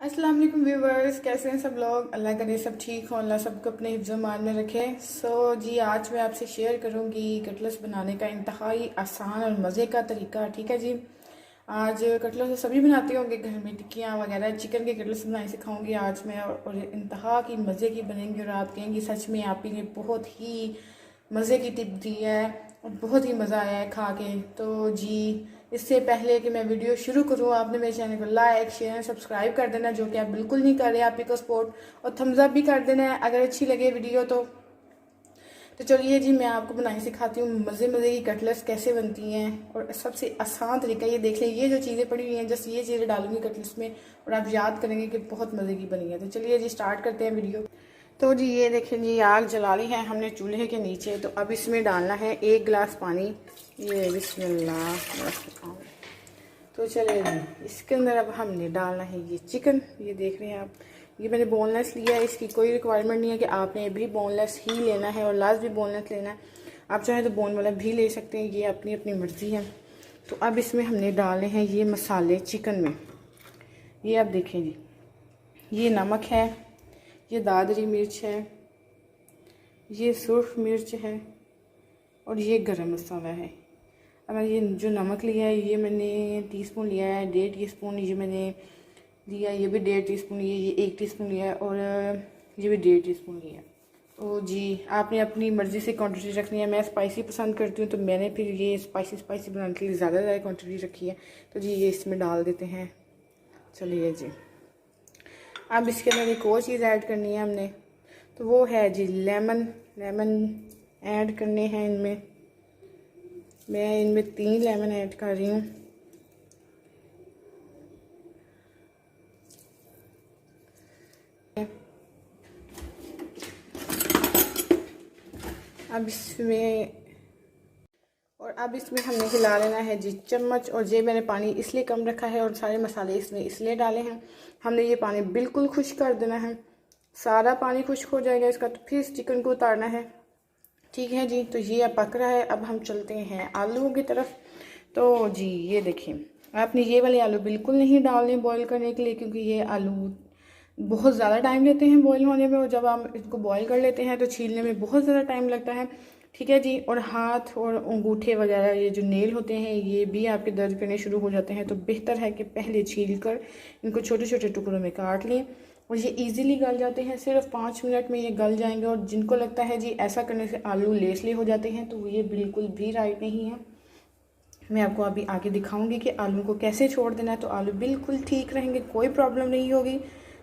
अस्सलाम वालेकुम व्यूवर्स, कैसे हैं सब लोग। अल्लाह करे सब ठीक हो, अल्लाह सबको अपने हिफ्ज़ मान में रखे। जी आज मैं आपसे शेयर करूंगी कटलेट्स बनाने का इंतहाई आसान और मज़े का तरीका। ठीक है जी। आज कटलेट्स सभी बनाते होंगे घर में, टिक्कियाँ वगैरह, चिकन के कटलेट्स बनाने सिखाऊंगी आज मैं, और इंतहा की मज़े की बनेंगी और आप कहेंगी सच में आप ही ने बहुत ही मज़े की टिप दी है और बहुत ही मज़ा आया है खा के। तो जी इससे पहले कि मैं वीडियो शुरू करूँ, आपने मेरे चैनल को लाइक शेयर सब्सक्राइब कर देना, जो कि आप बिल्कुल नहीं कर रहे। आप ही को सपोर्ट और थम्स अप भी कर देना है अगर अच्छी लगे वीडियो तो चलिए जी मैं आपको बनानी सिखाती हूँ मज़े मज़े की कटलेट्स कैसे बनती हैं। और सबसे आसान तरीका ये देख लें, ये जो चीज़ें पड़ी हुई हैं जस्ट ये चीज़ें डालूंगी कटलेट्स में और आप याद करेंगे कि बहुत मज़े की बनी है। तो चलिए जी स्टार्ट करते हैं वीडियो। तो जी ये देखें जी, आग जला ली है हमने चूल्हे के नीचे। तो अब इसमें डालना है 1 गिलास पानी। ये बिस्मिल्लाह। तो चलिए जी इसके अंदर अब हमने डालना है ये चिकन। ये देख रहे हैं आप, ये मैंने बोनलेस लिया है। इसकी कोई रिक्वायरमेंट नहीं है कि आपने भी बोनलेस ही लेना है और लास्ट भी बोनलेस लेना है। आप चाहें तो बोन वाला भी ले सकते हैं, ये अपनी अपनी मर्ज़ी है। तो अब इसमें हमने डाले हैं ये मसाले चिकन में। ये आप देखें जी, ये नमक है, ये दादरी मिर्च है, ये सुर्ख मिर्च है और ये गरम मसाला है। अब ये जो नमक लिया है ये मैंने टीस्पून लिया है, 1.5 टीस्पून ये मैंने लिया, ये भी 1.5 टीस्पून लिया, ये 1 टीस्पून लिया है और ये भी 1.5 टीस्पून लिया। तो जी आपने अपनी मर्ज़ी से क्वांटिटी रखनी है। मैं स्पाइसी पसंद करती हूँ तो मैंने फिर ये स्पाइसी बनाने के लिए ज़्यादा क्वांटिटी रखी है। तो जी ये इसमें डाल देते हैं। चलिए जी अब इसके अंदर एक और चीज़ ऐड करनी है हमने, तो वो है जी लेमन ऐड करने हैं इनमें। मैं इनमें 3 लेमन ऐड कर रही हूँ। अब इसमें हमने हिला लेना है जी चम्मच। और ये मैंने पानी इसलिए कम रखा है और सारे मसाले इसमें इसलिए डाले हैं। हमने ये पानी बिल्कुल खुश्क कर देना है, सारा पानी खुश्क हो जाएगा इसका। तो फिर इस चिकन को उतारना है। ठीक है जी, तो ये अब पक रहा है। अब हम चलते हैं आलूओं की तरफ। तो जी ये देखिए, आपने ये वाले आलू बिल्कुल नहीं डालने बॉईल करने के लिए, क्योंकि ये आलू बहुत ज़्यादा टाइम लेते हैं बॉईल होने में और जब हम इसको बॉईल कर लेते हैं तो छीलने में बहुत ज़्यादा टाइम लगता है। ठीक है जी, और हाथ और अंगूठे वगैरह ये जो नेल होते हैं ये भी आपके दर्द करने शुरू हो जाते हैं। तो बेहतर है कि पहले छील कर इनको छोटे छोटे टुकड़ों में काट लें और ये इजीली गल जाते हैं। सिर्फ 5 मिनट में ये गल जाएंगे। और जिनको लगता है जी ऐसा करने से आलू लेसले हो जाते हैं तो ये बिल्कुल भी राइट नहीं है। मैं आपको अभी आगे दिखाऊंगी कि आलू को कैसे छोड़ देना है। तो आलू बिल्कुल ठीक रहेंगे, कोई प्रॉब्लम नहीं होगी।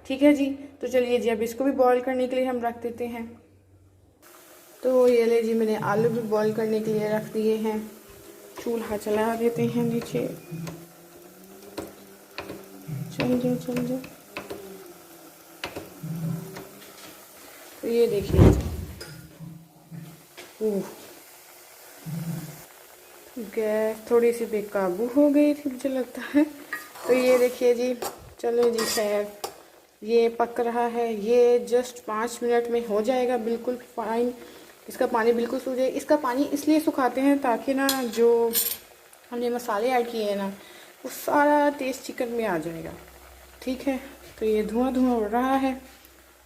ठीक है जी, तो चलिए जी अब इसको भी बॉईल करने के लिए हम रख देते हैं। तो ये ले जी मैंने आलू भी बॉईल करने के लिए रख दिए हैं। चूल्हा चला देते हैं नीचे। चल जाओ। तो ये देखिए गैस थोड़ी सी बेकाबू हो गई थी मुझे लगता है। तो ये देखिए जी, चलो जी खैर ये पक रहा है। ये जस्ट 5 मिनट में हो जाएगा बिल्कुल फाइन। इसका पानी बिल्कुल सूख जाए। इसका पानी इसलिए सुखाते हैं ताकि ना जो हमने मसाले ऐड किए हैं ना वो सारा टेस्ट चिकन में आ जाएगा। ठीक है, तो ये धुआं उड़ रहा है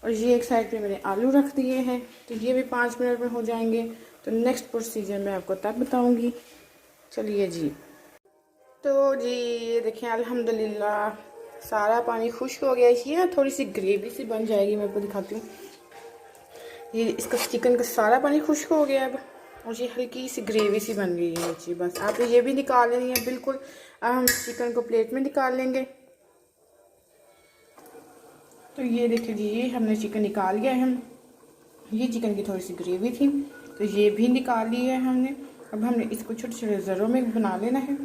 और ये एक साइड पे मैंने आलू रख दिए हैं। तो ये भी 5 मिनट में हो जाएंगे। तो नेक्स्ट प्रोसीजर मैं आपको तब बताऊंगी। चलिए जी, तो जी ये देखिए अल्हम्दुलिल्लाह सारा पानी खुश्क हो गया। इसकी ना थोड़ी सी ग्रेवी सी बन जाएगी, मैं आपको दिखाती हूँ। ये इसका चिकन का सारा पानी खुश्क हो गया अब और ये हल्की सी ग्रेवी सी बन गई है जी। बस आप ये भी निकाल लेनी है बिल्कुल। अब हम चिकन को प्लेट में निकाल लेंगे। तो ये देखिए जी, ये हमने चिकन निकाल लिया है। ये चिकन की थोड़ी सी ग्रेवी थी तो ये भी निकाल ली है हमने। अब हमने इसको छोटे छोटे ज़रों में बना लेना है।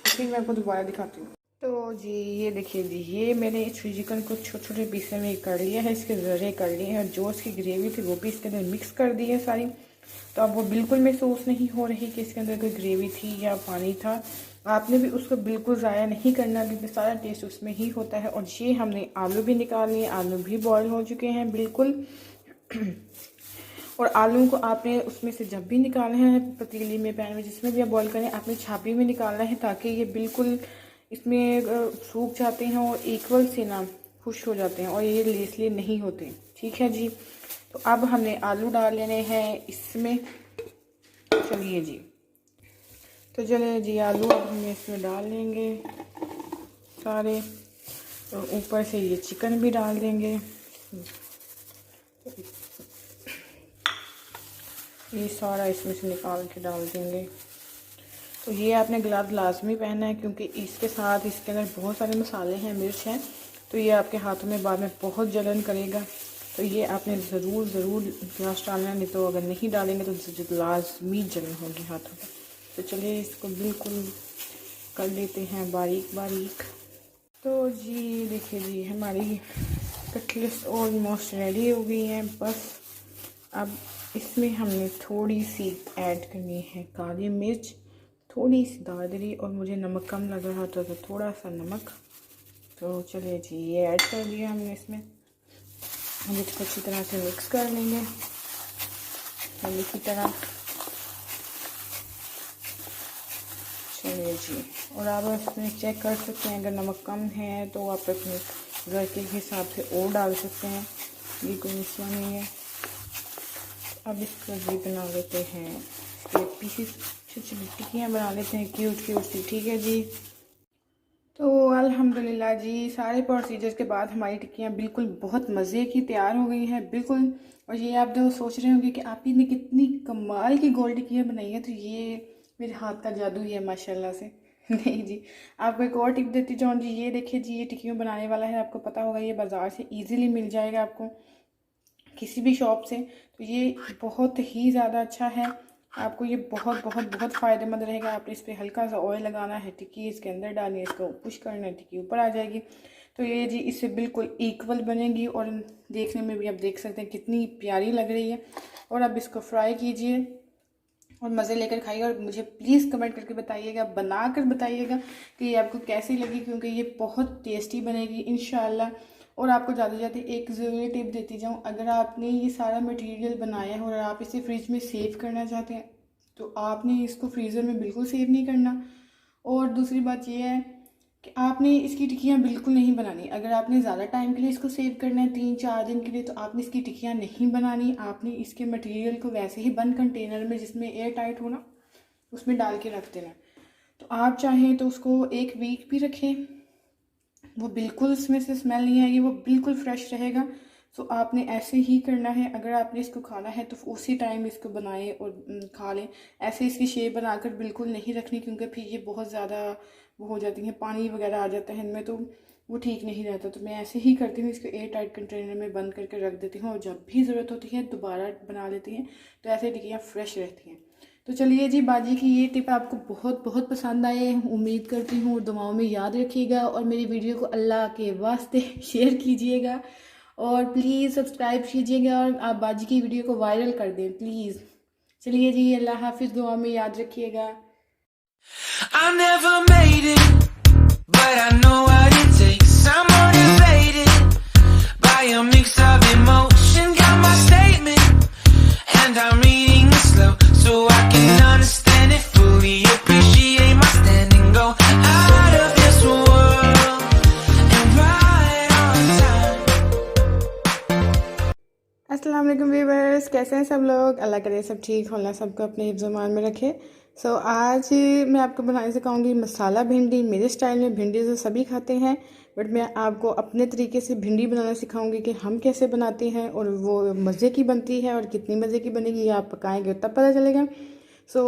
फिर मैं आपको दोबारा दिखाती हूँ। तो जी ये देखिए जी, ये मैंने इस चिकन को छोटे छोटे पीसे में कर लिया है, इसके ज़रे कर लिए हैं। जो इसकी ग्रेवी थी वो भी इसके अंदर मिक्स कर दी है सारी। तो अब वो बिल्कुल महसूस नहीं हो रही कि इसके अंदर कोई ग्रेवी थी या पानी था। आपने भी उसको बिल्कुल ज़ाया नहीं करना, क्योंकि सारा टेस्ट उसमें ही होता है। और ये हमने आलू भी निकाल लिए, आलू भी बॉयल हो चुके हैं बिल्कुल। और आलू को आपने उसमें से जब भी निकालना है पतीली में, पैन में, जिसमें भी आप बॉईल करें, आपने छापी में निकालना है ताकि ये बिल्कुल इसमें सूख जाते हैं और इक्वल से ना खुश हो जाते हैं और ये इसलिए नहीं होते। ठीक है जी। तो अब हमने आलू डाल लेने हैं इसमें। चलिए जी, तो चलिए जी, आलू अब हम इसमें डाल लेंगे सारे, और ऊपर से ये चिकन भी डाल देंगे। ये सारा इसमें से निकाल के डाल देंगे। तो ये आपने ग्लव्स लाजमी पहनना है क्योंकि इसके साथ इसके अंदर बहुत सारे मसाले हैं, मिर्च हैं, तो ये आपके हाथों में बाद में बहुत जलन करेगा। तो ये आपने ज़रूर ग्लव्स डालना है, नहीं तो अगर नहीं डालेंगे तो लाजमी जलन होगी हाथों पर। तो चलिए इसको बिल्कुल कर लेते हैं बारीक बारीक। तो जी देखिए जी, हमारी कटलेट्स ऑलमोस्ट रेडी हो गई हैं। बस अब इसमें हमने थोड़ी सी ऐड करनी है काली मिर्च, थोड़ी सी दादरी, और मुझे नमक कम लग रहा था तो थोड़ा सा नमक। तो चलिए जी, ये ऐड कर दिया हमने इसमें। हम इसको अच्छी तरह से मिक्स कर लेंगे पहले की तरह। चलिए जी, और आप इसमें चेक कर सकते हैं, अगर नमक कम है तो आप अपने घर के हिसाब से और डाल सकते हैं, ये कोई मसला नहीं है। अब इसको जी बना लेते हैं, इसके पीसेस छोटी टिक्कियाँ बना लेते हैं क्यूट सी। ठीक है जी। तो अल्हम्दुलिल्लाह जी, सारे प्रोसीजर के बाद हमारी टिक्कियाँ बिल्कुल बहुत मज़े की तैयार हो गई हैं बिल्कुल। और ये आप जो सोच रहे होंगे कि आप ही ने कितनी कमाल की गोल टिक्कियाँ बनाई हैं, तो ये मेरे हाथ का जादू ही है माशाल्लाह से। नहीं जी, आपको एक और टिप देती जाऊँ जी। ये देखिए जी, ये टिक्कियों बनाने वाला है, आपको पता होगा ये बाज़ार से ईज़िली मिल जाएगा आपको किसी भी शॉप से। तो ये बहुत ही ज़्यादा अच्छा है, आपको ये बहुत फ़ायदेमंद रहेगा। आपने इस पर हल्का सा ऑयल लगाना है, टिक्की इसके अंदर डालनी है, इसको पुश करना है, टिक्की ऊपर आ जाएगी। तो ये जी इससे बिल्कुल इक्वल बनेगी और देखने में भी आप देख सकते हैं कितनी प्यारी लग रही है। और अब इसको फ्राई कीजिए और मज़े लेकर खाइए, और मुझे प्लीज़ कमेंट करके बताइएगा, बना कर बताइएगा कि ये आपको कैसी लगी, क्योंकि ये बहुत टेस्टी बनेगी इंशाल्लाह। और आपको जाते जाते एक ज़रूरी टिप देती जाऊँ, अगर आपने ये सारा मटेरियल बनाया है और आप इसे फ्रिज में सेव करना चाहते हैं तो आपने इसको फ्रीज़र में बिल्कुल सेव नहीं करना। और दूसरी बात ये है कि आपने इसकी टिक्कियाँ बिल्कुल नहीं बनानी। अगर आपने ज़्यादा टाइम के लिए इसको सेव करना है, 3-4 दिन के लिए, तो आपने इसकी टिक्कियाँ नहीं बनानी। आपने इसके मटेरियल को वैसे ही बंद कंटेनर में, जिसमें एयर टाइट हो ना, उसमें डाल के रख देना। तो आप चाहें तो उसको 1 वीक भी रखें, वो बिल्कुल उसमें से स्मेल नहीं आएगी, वो बिल्कुल फ्रेश रहेगा। सो आपने ऐसे ही करना है। अगर आपने इसको खाना है तो उसी टाइम इसको बनाएं और खा लें। ऐसे इसकी शेप बनाकर बिल्कुल नहीं रखनी, क्योंकि फिर ये बहुत ज़्यादा वो हो जाती हैं, पानी वगैरह आ जाता है इनमें, तो वो ठीक नहीं रहता। तो मैं ऐसे ही करती हूँ, इसको एयर टाइट कंटेनर में बंद करके रख देती हूँ, और जब भी ज़रूरत होती है दोबारा बना लेती हैं। तो ऐसे टिक्कियाँ फ्रेश रहती हैं। तो चलिए जी, बाजी की ये टिप आपको बहुत पसंद आए, उम्मीद करती हूँ। दुआओं में याद रखिएगा और मेरी वीडियो को अल्लाह के वास्ते शेयर कीजिएगा और प्लीज़ सब्सक्राइब कीजिएगा, और आप बाजी की वीडियो को वायरल कर दें प्लीज़। चलिए जी, अल्लाह हाफिज़, दुआ में याद रखिएगा। I never made it, but I know what it takes. I'm motivated by a mix of emotion. Got my statement, and I'm reading it slow so I can understand it fully. Appreciate my stand and go out of this world and right on time. अस्सलाम वालेकुम viewers, कैसे हैं सब लोग? अल्लाह करे सब ठीक हो, अल्लाह सबको अपने हिफ्ज़-ओ-मान में रखे। आज मैं आपको बनाने सिखाऊंगी मसाला भिंडी। मेरे स्टाइल में भिंडी तो सभी खाते हैं, बट मैं आपको अपने तरीके से भिंडी बनाना सिखाऊंगी कि हम कैसे बनाते हैं और वो मज़े की बनती है, और कितनी मज़े की बनेगी ये आप पकाएंगे तब पता चलेगा। So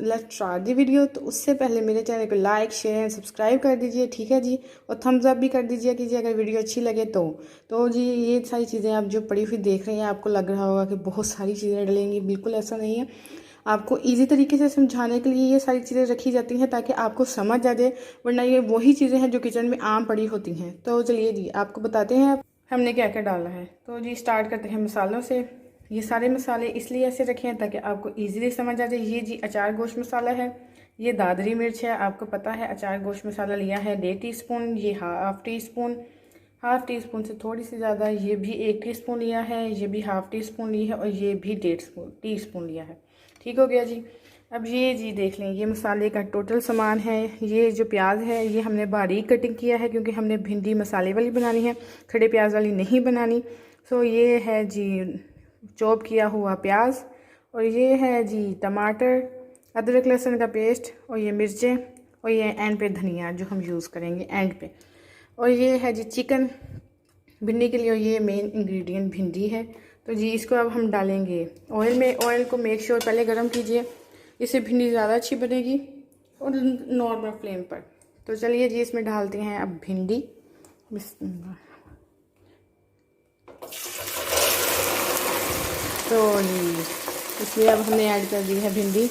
let's start the video. तो उससे पहले मेरे चैनल को लाइक, शेयर एंड सब्सक्राइब कर दीजिए, ठीक है जी, और थम्स अप भी कर दीजिए कीजिए अगर वीडियो अच्छी लगे तो जी ये सारी चीज़ें आप जो पड़ी हुई देख रहे हैं, आपको लग रहा होगा कि बहुत सारी चीज़ें डलेंगी, बिल्कुल ऐसा नहीं है। आपको इजी तरीके से समझाने के लिए ये सारी चीज़ें रखी जाती हैं ताकि आपको समझ आ जाए, वरना ये वही चीज़ें हैं जो किचन में आम पड़ी होती हैं। तो चलिए जी, आपको बताते हैं हमने क्या क्या डालना है। तो जी स्टार्ट करते हैं मसालों से। ये सारे मसाले इसलिए ऐसे रखे हैं ताकि आपको ईज़िली समझ आ जाए। ये जी अचार गोश्त मसाला है, ये दादरी मिर्च है, आपको पता है अचार गोश्त मसाला लिया है 1.5 टीस्पून, ये हाफ़ टी स्पून से थोड़ी सी ज़्यादा, ये भी 1 टीस्पून लिया है, ये भी हाफ़ टी स्पून ली है, और ये भी 1.5 टी स्पून लिया है। ठीक हो गया जी। अब ये जी देख लें, ये मसाले का टोटल सामान है। ये जो प्याज है ये हमने बारीक कटिंग किया है क्योंकि हमने भिंडी मसाले वाली बनानी है, खड़े प्याज वाली नहीं बनानी। सो ये है जी चॉप किया हुआ प्याज, और ये है जी टमाटर, अदरक लहसुन का पेस्ट, और ये मिर्चें, और ये एंड पे धनिया जो हम यूज़ करेंगे एंड पे। और ये है जी चिकन भिंडी के लिए, ये मेन इंग्रेडिएंट भिंडी है। तो जी इसको अब हम डालेंगे ऑयल में। ऑयल को मेक श्योर पहले गर्म कीजिए, इससे भिंडी ज़्यादा अच्छी बनेगी, और नॉर्मल फ्लेम पर। तो चलिए जी इसमें डालते हैं अब भिंडी। तो जी इसलिए अब हमने ऐड कर दी है भिंडी।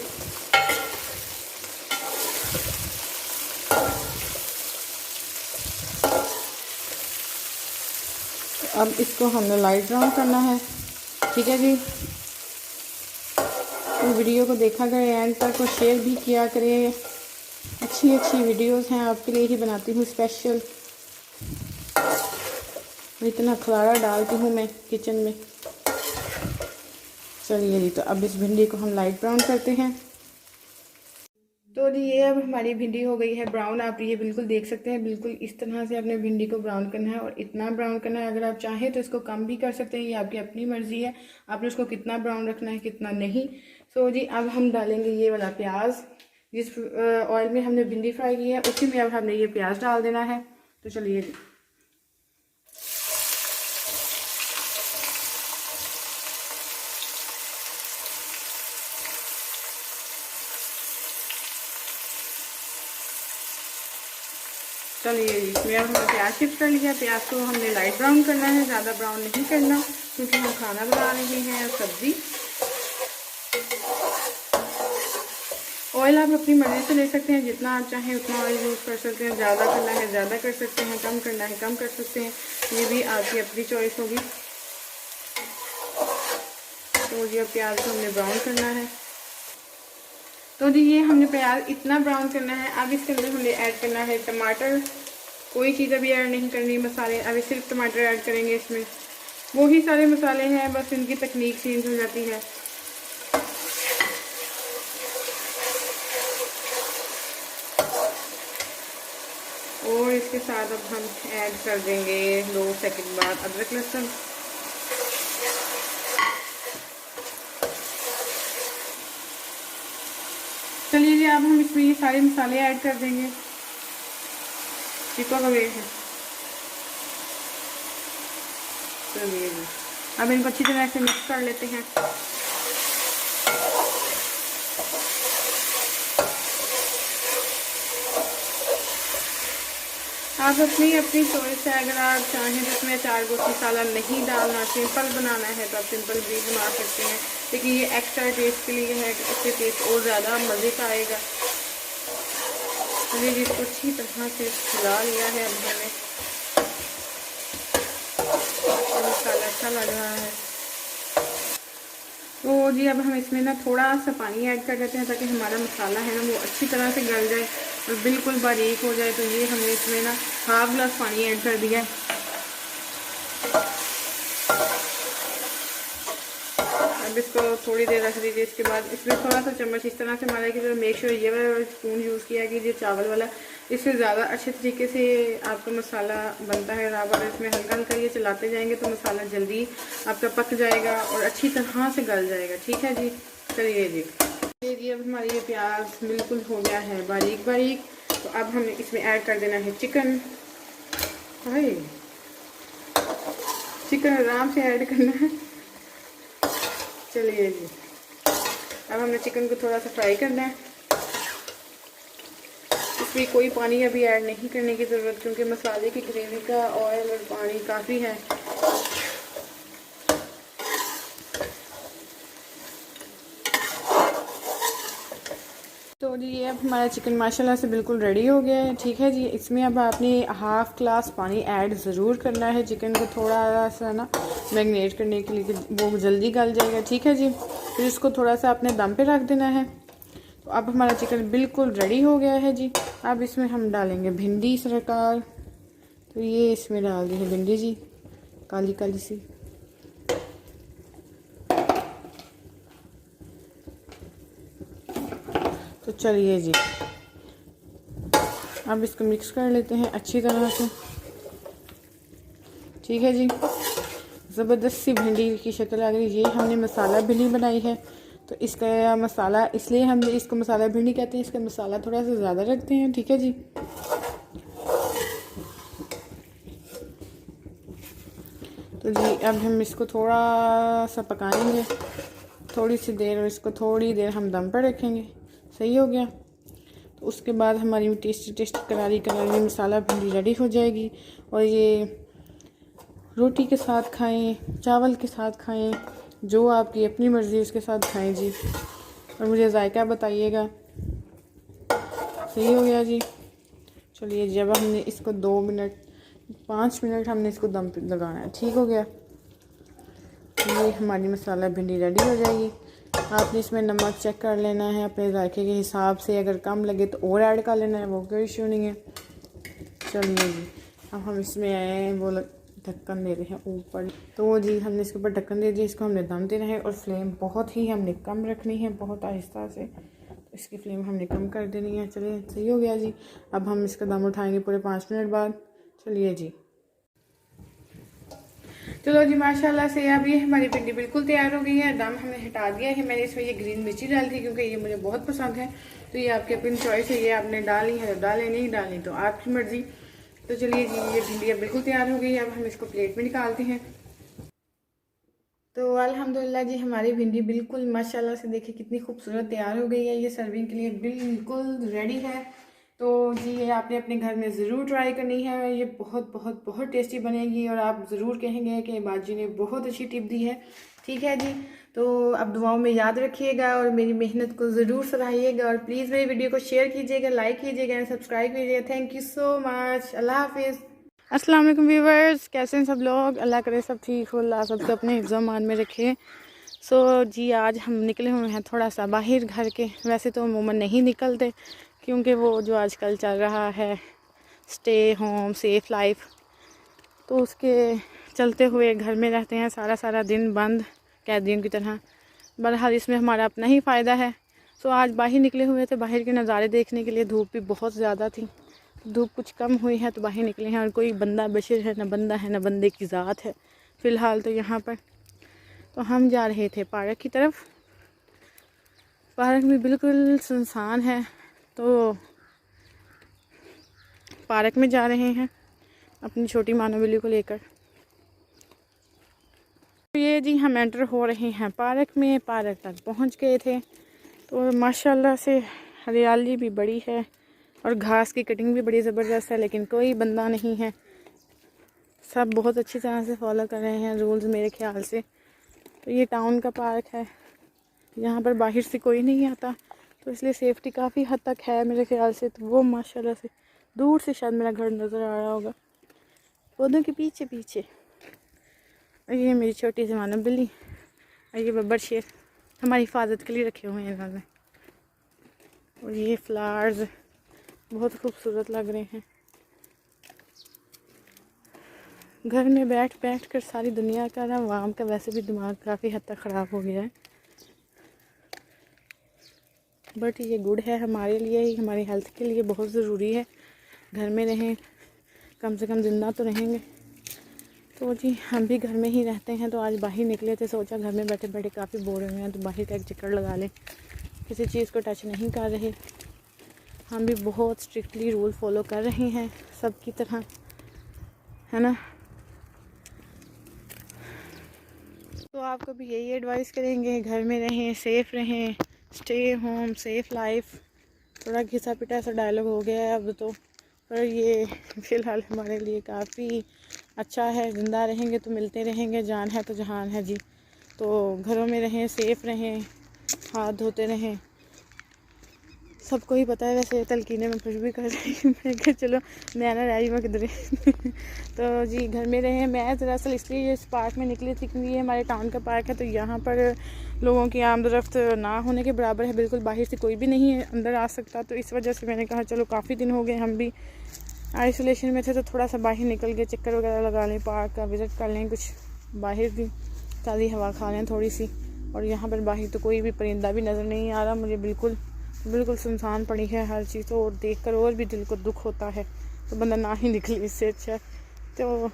अब इसको हमने लाइट ब्राउन करना है, ठीक है जी। तो वीडियो को देखा करें एंड तक, और शेयर भी किया करें। अच्छी अच्छी वीडियोस हैं आपके लिए ही बनाती हूँ स्पेशल। इतना खलारा डालती हूँ मैं किचन में। चलिए जी, तो अब इस भिंडी को हम लाइट ब्राउन करते हैं। तो जी ये अब हमारी भिंडी हो गई है ब्राउन। आप ये बिल्कुल देख सकते हैं, बिल्कुल इस तरह से आपने भिंडी को ब्राउन करना है, और इतना ब्राउन करना है। अगर आप चाहें तो इसको कम भी कर सकते हैं, ये आपकी अपनी मर्जी है, आपने उसको कितना ब्राउन रखना है कितना नहीं। सो जी अब हम डालेंगे ये वाला प्याज। जिस ऑयल में हमने भिंडी फ्राई की है उसी में अब हमने ये प्याज डाल देना है। तो चलिए जी, इसमें अब हमने प्याज शिफ्ट कर लिया। प्याज को हमने लाइट ब्राउन करना है, ज़्यादा ब्राउन नहीं करना, क्योंकि हम खाना बना रहे हैं सब्ज़ी। ऑयल आप अपनी मर्ज़ी से ले सकते हैं, जितना आप चाहें उतना ऑयल यूज़ कर सकते हैं। ज़्यादा करना है ज़्यादा कर सकते हैं, कम करना है कम कर सकते हैं, ये भी आपकी अपनी चॉइस होगी। तो ये प्याज को हमने ब्राउन करना है। तो जी ये हमने प्याज इतना ब्राउन करना है। अब इसके अंदर हमने ऐड करना है टमाटर। कोई चीज़ अभी ऐड नहीं करनी मसाले, अभी सिर्फ टमाटर ऐड करेंगे इसमें। वो ही सारे मसाले हैं, बस इनकी तकनीक चेंज हो जाती है। और इसके साथ अब हम ऐड कर देंगे 2 सेकंड बाद अदरक लहसुन। चलिए जी अब हम इसमें ये सारे मसाले ऐड कर देंगे। चिपक गए हैं। चलिए जी अब इनको अच्छी तरह से मिक्स कर लेते हैं। आप अपनी अपनी चॉइस है, अगर आप चाहें तो इसमें अचार गोश्त मसाला नहीं डालना, सिंपल बनाना है तो आप सिंपल भी बना सकते हैं, लेकिन ये एक्स्ट्रा टेस्ट के लिए है, इससे टेस्ट और ज़्यादा मज़े का आएगा। हमने इसको अच्छी तरह से हिला लिया है। अब हमें मसाला अच्छा लग रहा है। तो जी अब हम इसमें ना थोड़ा सा पानी ऐड कर देते हैं, ताकि हमारा मसाला है ना वो अच्छी तरह से गल जाए और बिल्कुल बारीक हो जाए। तो ये हमने इसमें ना 1/2 गिलास पानी ऐड कर दिया। अब इसको थोड़ी देर रख दीजिए। इसके बाद इसमें थोड़ा सा चम्मच इस तरह से मारा कि मेक श्योर ये वाला स्पून यूज़ किया कि ये चावल वाला, इससे ज़्यादा अच्छे तरीके से आपका मसाला बनता है। रावर इसमें हल्का हल्का ये चलाते जाएंगे तो मसाला जल्दी आपका पक जाएगा और अच्छी तरह से गल जाएगा। ठीक है जी, चलिए जी अब हमारी ये प्याज बिल्कुल हो गया है बारीक बारीक। तो अब हमें इसमें ऐड कर देना है चिकन। चिकन आराम से ऐड करना है। चलिए जी अब हमने चिकन को थोड़ा सा फ्राई करना है। इसमें कोई पानी अभी ऐड नहीं करने की ज़रूरत, क्योंकि मसाले की ग्रेवी का ऑयल और पानी काफ़ी है। तो जी ये अब हमारा चिकन माशाल्लाह से बिल्कुल रेडी हो गया है। ठीक है जी, इसमें अब आपने 1/2 गिलास पानी ऐड ज़रूर करना है चिकन को थोड़ा सा ना मैरिनेट करने के लिए, कि वो जल्दी गल जाएगा। ठीक है जी, फिर इसको थोड़ा सा अपने दम पे रख देना है। तो अब हमारा चिकन बिल्कुल रेडी हो गया है जी। अब इसमें हम डालेंगे भिंडी सरकार। तो ये इसमें डाल दी है भिंडी जी, काली काली सी। चलिए जी, अब इसको मिक्स कर लेते हैं अच्छी तरह से। ठीक है जी, ज़बरदस्त सी भिंडी की शक्ल आ गई। ये हमने मसाला भिंडी बनाई है, तो इसका मसाला इसलिए हम इसको मसाला भिंडी कहते हैं, इसका मसाला थोड़ा सा ज़्यादा रखते हैं। ठीक है जी, तो जी अब हम इसको थोड़ा सा पकाएंगे, थोड़ी सी देर, और इसको थोड़ी देर हम दम पर रखेंगे। सही हो गया, तो उसके बाद हमारी टेस्टी करारी करारी मसाला भिंडी रेडी हो जाएगी। और ये रोटी के साथ खाएं, चावल के साथ खाएं, जो आपकी अपनी मर्ज़ी उसके साथ खाएं जी। और मुझे जायका बताइएगा। सही हो गया जी। चलिए जब हमने इसको 5 मिनट हमने इसको दम पे लगाना है। ठीक हो गया, ये हमारी मसाला भिंडी रेडी हो जाएगी। आपने इसमें नमक चेक कर लेना है अपने जायके के हिसाब से, अगर कम लगे तो और ऐड कर लेना है, वो कोई इशू नहीं है। चलिए जी, अब हम इसमें वो ढक्कन दे रहे हैं ऊपर, तो जी हमने इसके ऊपर ढक्कन दे दिया। इसको हमने दम देना है और फ्लेम बहुत ही हमने कम रखनी है, बहुत आहिस्ता से, तो इसकी फ्लेम हमने कम कर देनी है। चलिए सही हो गया जी, अब हम इसका दम उठाएंगे पूरे 5 मिनट बाद। चलिए जी, चलो जी माशाल्लाह से अब ये हमारी भिंडी बिल्कुल तैयार हो गई है। दम हमने हटा दिया है। मैंने इसमें ये ग्रीन मिर्ची डाली थी क्योंकि ये मुझे बहुत पसंद है, तो ये आपकी अपनी चॉइस है, ये आपने डाली है तो डालें, नहीं डाली तो आपकी मर्ज़ी। तो चलिए जी, ये भिंडी अब बिल्कुल तैयार हो गई है। अब हम इसको प्लेट में निकालते हैं। तो अल्हम्दुलिल्लाह जी, हमारी भिंडी बिल्कुल माशाल्लाह से देखिए कितनी खूबसूरत तैयार हो गई है। ये सर्विंग के लिए बिल्कुल रेडी है। तो जी ये आपने अपने घर में ज़रूर ट्राई करनी है। ये बहुत बहुत बहुत टेस्टी बनेगी और आप ज़रूर कहेंगे कि बाजी ने बहुत अच्छी टिप दी है। ठीक है जी, तो अब दुआओं में याद रखिएगा और मेरी मेहनत को ज़रूर सराहिएगा, और प्लीज़ मेरी वीडियो को शेयर कीजिएगा, लाइक कीजिएगा एंड सब्सक्राइब कीजिएगा। Thank you so much. अल्लाह हाफिज़। अस्सलाम वालेकुम व्यूवर्स, कैसे हैं सब लोग? अल्लाह करे सब ठीक हो, अल्लाह सबको अपने हिफ्ज़ मान में रखे। सो जी आज हम निकले हुए हैं थोड़ा सा बाहर घर के। वैसे तो अमूमन नहीं निकलते क्योंकि वो जो आजकल चल रहा है स्टे होम सेफ लाइफ, तो उसके चलते हुए घर में रहते हैं सारा दिन बंद कैदियों की तरह। बहरहाल इसमें हमारा अपना ही फ़ायदा है। सो आज बाहर निकले हुए थे, बाहर के नज़ारे देखने के लिए। धूप भी बहुत ज़्यादा थी, धूप कुछ कम हुई है तो बाहर निकले हैं। और कोई बंदा बशर है, न बंदा है न बंदे की ज़ात है फ़िलहाल तो यहाँ पर। तो हम जा रहे थे पार्क की तरफ। पार्क में बिल्कुल सुनसान है, तो पार्क में जा रहे हैं अपनी छोटी मानो बिल्ली को लेकर। ये जी हम एंटर हो रहे हैं पार्क में। पार्क तक पहुंच गए थे, तो माशाल्लाह से हरियाली भी बड़ी है और घास की कटिंग भी बड़ी ज़बरदस्त है, लेकिन कोई बंदा नहीं है। सब बहुत अच्छी तरह से फॉलो कर रहे हैं रूल्स मेरे ख्याल से। तो ये टाउन का पार्क है, यहाँ पर बाहर से कोई नहीं आता, तो इसलिए सेफ्टी काफ़ी हद तक है मेरे ख्याल से। तो वो माशाल्लाह से दूर से शायद मेरा घर नज़र आ रहा होगा पौधों के पीछे पीछे। और ये मेरी छोटी सी मानो बिल्ली और ये बब्बर शेर हमारी हिफाजत के लिए रखे हुए हैं घर में। और ये फ्लावर्स बहुत खूबसूरत लग रहे हैं। घर में बैठ कर सारी दुनिया का ना आवाम का वैसे भी दिमाग काफ़ी हद तक ख़राब हो गया है, बट ये गुड है हमारे लिए ही, हमारी हेल्थ के लिए बहुत ज़रूरी है। घर में रहें, कम से कम ज़िंदा तो रहेंगे। तो जी हम भी घर में ही रहते हैं, तो आज बाहर निकले थे, सोचा घर में बैठे बैठे काफ़ी बोर हो गए हैं तो बाहर का एक चक्कर लगा लें। किसी चीज़ को टच नहीं कर रहे, हम भी बहुत स्ट्रिक्टली रूल फॉलो कर रहे हैं सब की तरह, है ना। तो आपको भी यही एडवाइस करेंगे, घर में रहें, सेफ़ रहें, स्टे होम सेफ लाइफ। थोड़ा घिसा पिटा सा डायलॉग हो गया है अब तो, पर ये फ़िलहाल हमारे लिए काफ़ी अच्छा है। ज़िंदा रहेंगे तो मिलते रहेंगे, जान है तो जहान है जी। तो घरों में रहें, सेफ़ रहें, हाथ धोते रहें। सबको ही पता है, वैसे तलकीने में खुश भी कर रही हूँ मैं कि चलो मैं ना रही मैं किधर तो जी घर में रहें। मैं दरअसल इसलिए इस पार्क में निकली थी क्योंकि ये हमारे टाउन का पार्क है, तो यहाँ पर लोगों की आमदरफ्त ना होने के बराबर है, बिल्कुल बाहर से कोई भी नहीं है अंदर आ सकता। तो इस वजह से मैंने कहा चलो काफ़ी दिन हो गए हम भी आइसोलेशन में थे, तो थोड़ा सा बाहर निकल के चक्कर वगैरह लगा लें, पार्क का विज़िट कर लें, कुछ बाहर की ताज़ी हवा खा लें थोड़ी सी। और यहाँ पर बाहर तो कोई भी परिंदा भी नज़र नहीं आ रहा मुझे बिल्कुल, बिल्कुल सुनसान पड़ी है हर चीज़, तो और देख कर और भी दिल को दुख होता है, तो बंदा ना ही निकले इससे अच्छा। तो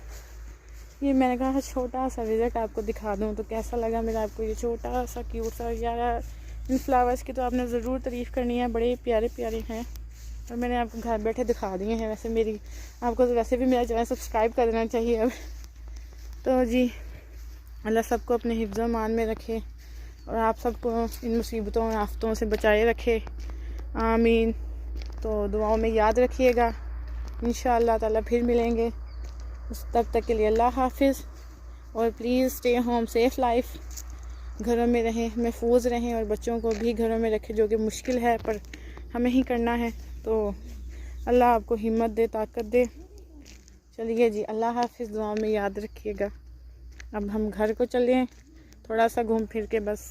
ये मैंने कहा छोटा सा विज़िट आपको दिखा दूँ, तो कैसा लगा मेरा आपको ये छोटा सा क्यूट सा। यार इन फ्लावर्स की तो आपने ज़रूर तारीफ़ करनी है, बड़े प्यारे प्यारे हैं और मैंने आपको घर बैठे दिखा दिए हैं। वैसे मेरी आपको तो वैसे भी मेरा चैनल सब्सक्राइब कर देना चाहिए अब। तो जी अल्लाह सबको अपने हिफ्ज़ मान में रखे और आप सबको इन मुसीबतों और आफतों से बचाए रखे, आमीन। तो दुआओं में याद रखिएगा, इंशाअल्लाह ताला फिर मिलेंगे। तब तक के लिए अल्लाह हाफिज़ और please stay home, safe life, घरों में रहें, महफूज रहें और बच्चों को भी घरों में रखें, जो कि मुश्किल है पर हमें ही करना है। तो अल्लाह आपको हिम्मत दे, ताकत दे। चलिए जी, अल्लाह हाफिज़, दुआओं में याद रखिएगा। अब हम घर को चलें, थोड़ा सा घूम फिर के बस।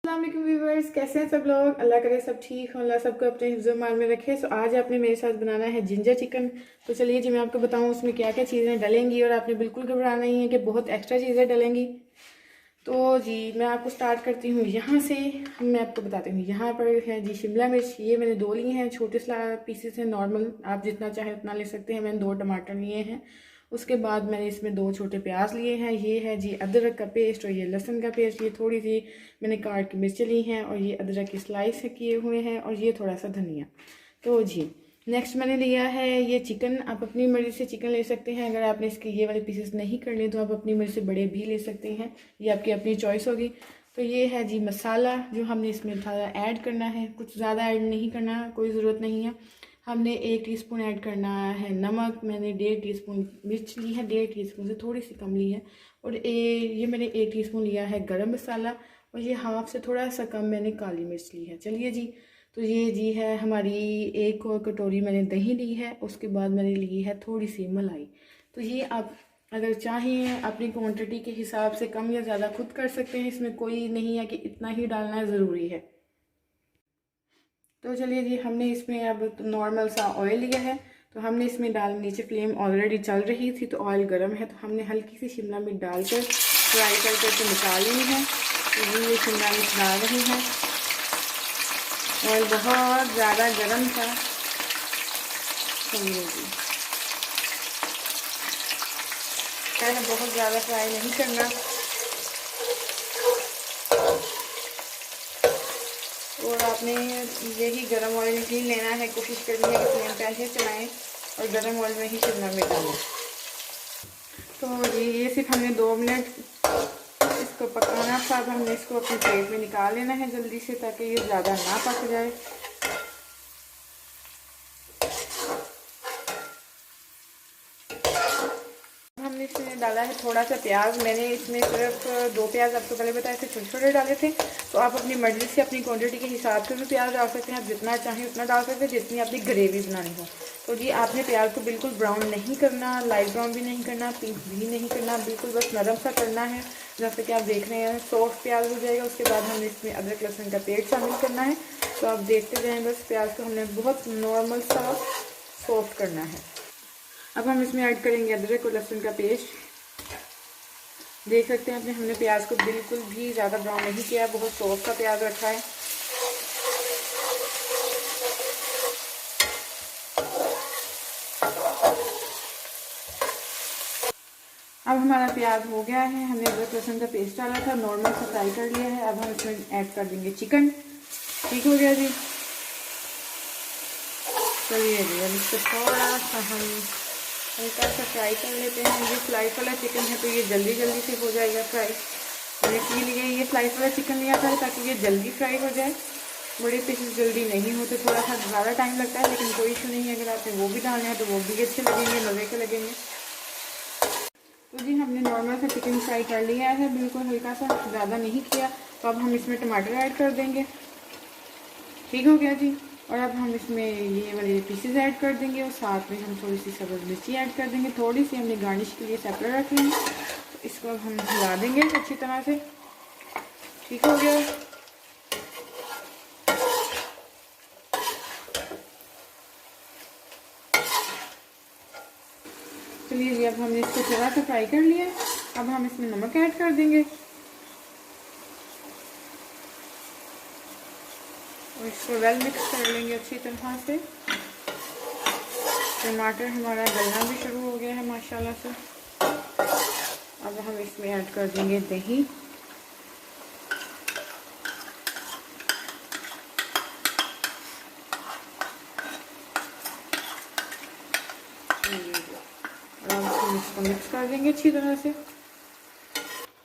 अस्सलाम वालेकुम व्यूअर्स, कैसे हैं सब लोग? अल्लाह करे सब ठीक हो, अल्लाह सबको अपने हिफ्ज़ मान में रखे। सो आज आपने मेरे साथ बनाना है जिंजर चिकन। तो चलिए जी मैं आपको बताऊं उसमें क्या क्या चीज़ें डलेंगी और आपने बिल्कुल घबराना नहीं है कि बहुत एक्स्ट्रा चीज़ें डलेंगी। तो जी मैं आपको स्टार्ट करती हूँ यहाँ से। मैं आपको बताती हूँ, यहाँ पर है जी शिमला मिर्च, ये मैंने 2 ली हैं, छोटे पीसेस हैं, नॉर्मल आप जितना चाहे उतना ले सकते हैं। मैंने 2 टमाटर लिए हैं। उसके बाद मैंने इसमें 2 छोटे प्याज लिए हैं। ये है जी अदरक का पेस्ट और ये लहसुन का पेस्ट। ये थोड़ी सी मैंने काट के मिर्च ली हैं और ये अदरक की स्लाइस किए हुए हैं और ये थोड़ा सा धनिया। तो जी नेक्स्ट मैंने लिया है ये चिकन। आप अपनी मर्ज़ी से चिकन ले सकते हैं। अगर आपने इसके ये वाले पीसेस नहीं करने तो आप अपनी मर्ज़ी से बड़े भी ले सकते हैं, ये आपकी अपनी चॉइस होगी। तो ये है जी मसाला जो हमने इसमें थोड़ा ऐड करना है, कुछ ज़्यादा ऐड नहीं करना, कोई ज़रूरत नहीं है। हमने 1 टीस्पून ऐड करना है नमक, मैंने 1.5 टीस्पून मिर्च ली है, 1.5 टीस्पून से थोड़ी सी कम ली है। और ये मैंने 1 टीस्पून लिया है गरम मसाला और ये हाफ से थोड़ा सा कम मैंने काली मिर्च ली है। चलिए जी, तो ये जी है हमारी 1 और कटोरी मैंने दही ली है। उसके बाद मैंने ली है थोड़ी सी मलाई। तो ये आप अगर चाहें अपनी क्वांटिटी के हिसाब से कम या ज़्यादा खुद कर सकते हैं, इसमें कोई नहीं है कि इतना ही डालना ज़रूरी है। तो चलिए जी हमने इसमें अब नॉर्मल सा ऑयल लिया है, तो हमने इसमें नीचे फ्लेम ऑलरेडी चल रही थी तो ऑयल गर्म है, तो हमने हल्की सी शिमला मिर्च डालकर फ्राई करके निकाल ली है। तो ये शिमला मिर्च डाल रही है। ऑयल बहुत ज़्यादा गर्म था। चलिए जी मैंने बहुत ज़्यादा फ्राई नहीं करना और आपने यही गरम ऑयल ही लेना है। कोशिश करनी है कि फ्लेम पे ऐसे चलाएं और गरम ऑयल में ही शिमला मिर्च डालें। तो ये सिर्फ हमने 2 मिनट इसको पकाना था। अब हमने इसको अपने प्लेट में निकाल लेना है जल्दी से, ताकि ये ज़्यादा ना पक जाए। हमने इसमें डाला है थोड़ा सा प्याज। मैंने इसमें सिर्फ 2 प्याज आपको पहले बताए थे, छोटे छोटे डाले थे। तो आप अपनी मर्ज़ी से अपनी क्वांटिटी के हिसाब से भी प्याज डाल सकते हैं, आप जितना चाहें उतना डाल सकते हैं, जितनी आपकी ग्रेवी बनानी हो। तो जी आपने प्याज को बिल्कुल ब्राउन नहीं करना, लाइट ब्राउन भी नहीं करना, पिंक भी नहीं करना, बिल्कुल बस नरम सा करना है। जैसे कि आप देख रहे हैं सॉफ्ट प्याज हो जाएगा। उसके बाद हमने इसमें अदरक लहसुन का पेस्ट शामिल करना है। तो आप देखते जाएँ, बस प्याज को हमने बहुत नॉर्मल सा सॉफ्ट करना है। अब हम इसमें ऐड करेंगे अदरक और लहसुन का पेस्ट। देख सकते हैं हमने प्याज को बिल्कुल भी ज़्यादा ब्राउन नहीं किया, बहुत सॉफ्ट सा प्याज रखा है। अब हमारा प्याज हो गया है। हमने अदरक लहसुन का पेस्ट डाला था, नॉर्मल सा फ्राई कर लिया है। अब हम इसमें ऐड कर देंगे चिकन। ठीक हो गया जी। चलिए जी अब इसको थोड़ा सा हम हल्का सा फ्राई कर लेते हैं। ये स्लाइस वाला चिकन है तो ये जल्दी जल्दी से हो जाएगा फ्राई। मैंने इसीलिए ये स्लाइस वाला चिकन लिया था ताकि ये जल्दी फ्राई हो जाए। बड़े पीसेस जल्दी नहीं होते, थोड़ा सा ज़्यादा टाइम लगता है, लेकिन कोई इशू नहीं है। अगर आपने वो भी डालना है तो वो भी अच्छे लगेंगे, मज़े के लगेंगे। तो जी हमने नॉर्मल सा चिकन फ्राई कर लिया है, बिल्कुल हल्का सा, ज़्यादा नहीं किया। तो अब हम इसमें टमाटर ऐड कर देंगे। ठीक हो गया जी। और अब हम इसमें ये वाले पीसेस ऐड कर देंगे और साथ में हम थोड़ी सी सब्ज़ मिर्ची ऐड कर देंगे। थोड़ी सी हमने गार्निश के लिए सेपरेट रख ली है। तो इसको अब हम हिला देंगे अच्छी तरह से। ठीक हो गया। चलिए जी अब हमने इसको थोड़ा सा फ्राई कर लिया। अब हम इसमें नमक ऐड कर देंगे। इसको वेल मिक्स कर लेंगे अच्छी तरह से। टमाटर हमारा गलना भी शुरू हो गया है माशाल्लाह से। अब हम इसमें ऐड कर देंगे दही। और हम इसको मिक्स कर देंगे अच्छी तरह से।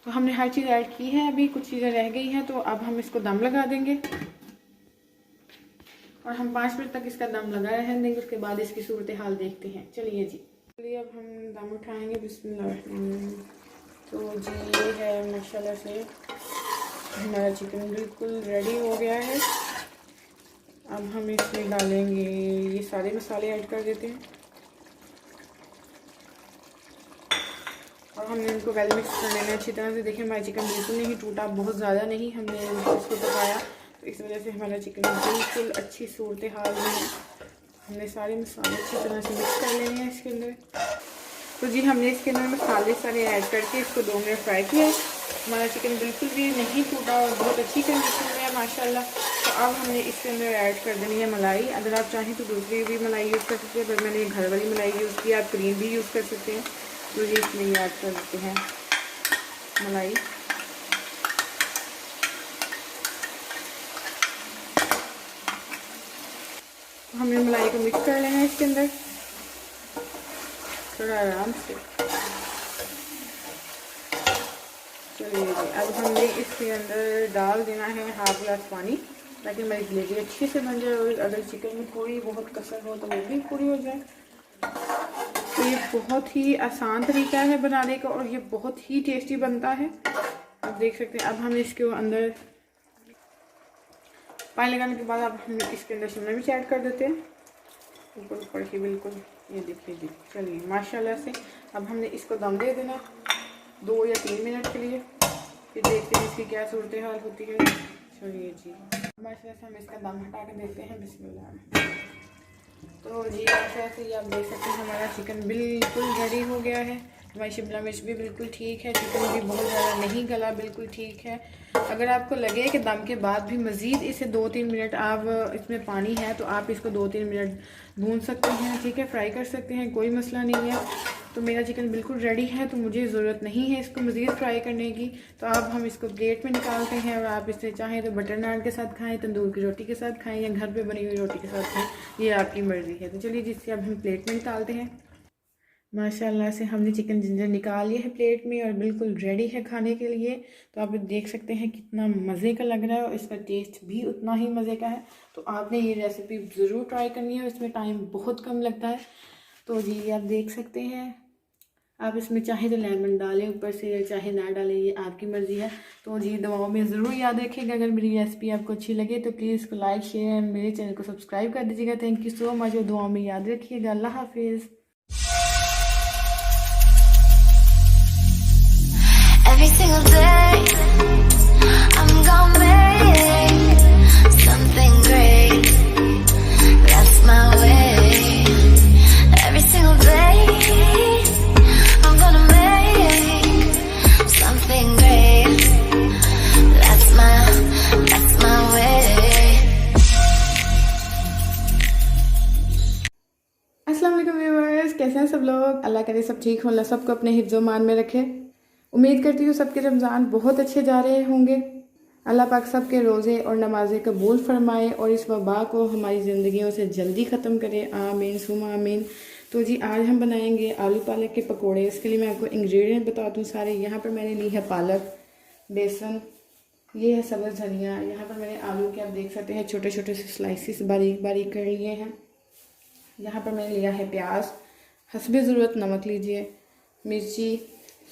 तो हमने हर चीज़ ऐड की है, अभी कुछ चीज़ें रह गई हैं, तो अब हम इसको दम लगा देंगे और हम 5 मिनट तक इसका दम लगा रहने देंगे। उसके बाद इसकी सूरत हाल देखते हैं। चलिए जी, चलिए अब हम दम उठाएंगे। बिस्मिल्लाह। तो जी ये है माशाल्लाह से हमारा चिकन बिल्कुल रेडी हो गया है। अब हम इसमें डालेंगे, ये सारे मसाले ऐड कर देते हैं और हमने इनको वेल मिक्स कर लेना अच्छी तरह से। देखिए हमारा चिकन बिल्कुल नहीं टूटा, बहुत ज़्यादा नहीं हमने इसको पकाया, तो इस वजह से हमारा चिकन बिल्कुल अच्छी सूरत हाल में है। हमने सारे मसाले अच्छी तरह से मिक्स कर लेने हैं इसके अंदर। तो जी हमने इसके अंदर मसाले सारे ऐड करके इसको 2 मिनट फ्राई किया है। हमारा चिकन बिल्कुल भी नहीं टूटा और बहुत अच्छी कंडीशन में है माशाल्लाह। तो अब हमने इसके अंदर ऐड कर देनी है मलाई। अगर आप चाहें तो दूसरी भी मलाई यूज़ कर सकते हैं, पर मैंने घर वाली मलाई यूज़ की। आप क्रीम भी यूज़ कर सकते हैं। तो जी इसमें ऐड कर देते हैं मलाई। तो हमने मलाई को मिक्स कर लेना है इसके अंदर थोड़ा आराम से। चलिए जी, अब हमने इसके अंदर डाल देना है हाफ गिलास पानी, ताकि हमारी ग्रेवी अच्छे से बन जाए और अगर चिकन में थोड़ी बहुत कसर हो तो वो भी पूरी हो जाए। तो ये बहुत ही आसान तरीका है बनाने का और ये बहुत ही टेस्टी बनता है। आप देख सकते हैं। अब हम इसके अंदर पानी लगाने के बाद अब हम इसके अंदर शिमला मिर्च ऐड कर देते हैं ऊपर ऊपर की बिल्कुल। ये देखिए जी, चलिए माशाल्लाह से अब हमने इसको दम दे देना 2 या 3 मिनट के लिए, फिर देखते हैं इसकी क्या सूरत हाल होती है। चलिए जी माशाल्लाह से हम इसका दम हटा के देखते हैं। बिस्मिल्लाह। तो जी ऐसे ही आप देख सकते हैं हमारा चिकन बिल्कुल रेडी हो गया है। हमारी शिमला मिर्च भी बिल्कुल ठीक है, चिकन भी बहुत ज़्यादा नहीं गला, बिल्कुल ठीक है। अगर आपको लगे कि दम के बाद भी मज़ीद इसे 2-3 मिनट आप इसमें पानी है तो आप इसको 2-3 मिनट भून सकते हैं, ठीक है, फ्राई कर सकते हैं, कोई मसला नहीं है। तो मेरा चिकन बिल्कुल रेडी है, तो मुझे ज़रूरत नहीं है इसको मज़ीद फ्राई करने की। तो अब हम इसको प्लेट में निकालते हैं और आप इसे चाहें तो बटर नान के साथ खाएं, तंदूर की रोटी के साथ खाएं या घर पे बनी हुई रोटी के साथ खाएं, ये आपकी मर्ज़ी है। तो चलिए जिससे अब हम प्लेट में निकालते हैं। माशाल्लाह से हमने चिकन जिंजर निकाल लिया है प्लेट में और बिल्कुल रेडी है खाने के लिए। तो आप देख सकते हैं कितना मज़े का लग रहा है और इसका टेस्ट भी उतना ही मज़े का है। तो आपने ये रेसिपी ज़रूर ट्राई करनी है, इसमें टाइम बहुत कम लगता है। तो जी आप देख सकते हैं, आप इसमें चाहे तो लेमन डालें ऊपर से, चाहे ना डालें, ये आपकी मर्ज़ी है। तो जी दुआओं में ज़रूर याद रखिएगा। अगर मेरी रेसिपी आपको अच्छी लगे तो प्लीज़ इसको लाइक शेयर एंड मेरे चैनल को सब्सक्राइब कर दीजिएगा। थैंक यू सो मच और दुआओं में याद रखिएगा। अल्लाह हाफिज़। Every single day, I'm gonna make something great. That's my way. Every single day, I'm gonna make something great. That's my way. अस्सलाम वालेकुम व्यूअर्स, कैसे हैं सब लोग? अल्लाह करे सब ठीक हो, अल्लाह सबको अपने हिफ्ज़ मान में रखे। उम्मीद करती हूँ सबके रमज़ान बहुत अच्छे जा रहे होंगे। अल्लाह पाक सबके रोज़े और नमाज़ें कबूल फरमाए और इस वबा को हमारी ज़िंदगियों से जल्दी ख़त्म करे, आमीन सुमा आमीन। तो जी आज हम बनाएंगे आलू पालक के पकोड़े। इसके लिए मैं आपको इंग्रेडिएंट बता दूँ सारे। यहाँ पर मैंने ली है पालक, बेसन, ये है सब्ज़ धनिया। यहाँ पर मैंने आलू के आप देख सकते हैं छोटे छोटे से स्लाइसिस बारीक बारीक कर लिए हैं। यहाँ पर मैंने लिया है प्याज, हस्बे ज़रूरत नमक लीजिए, मिर्ची,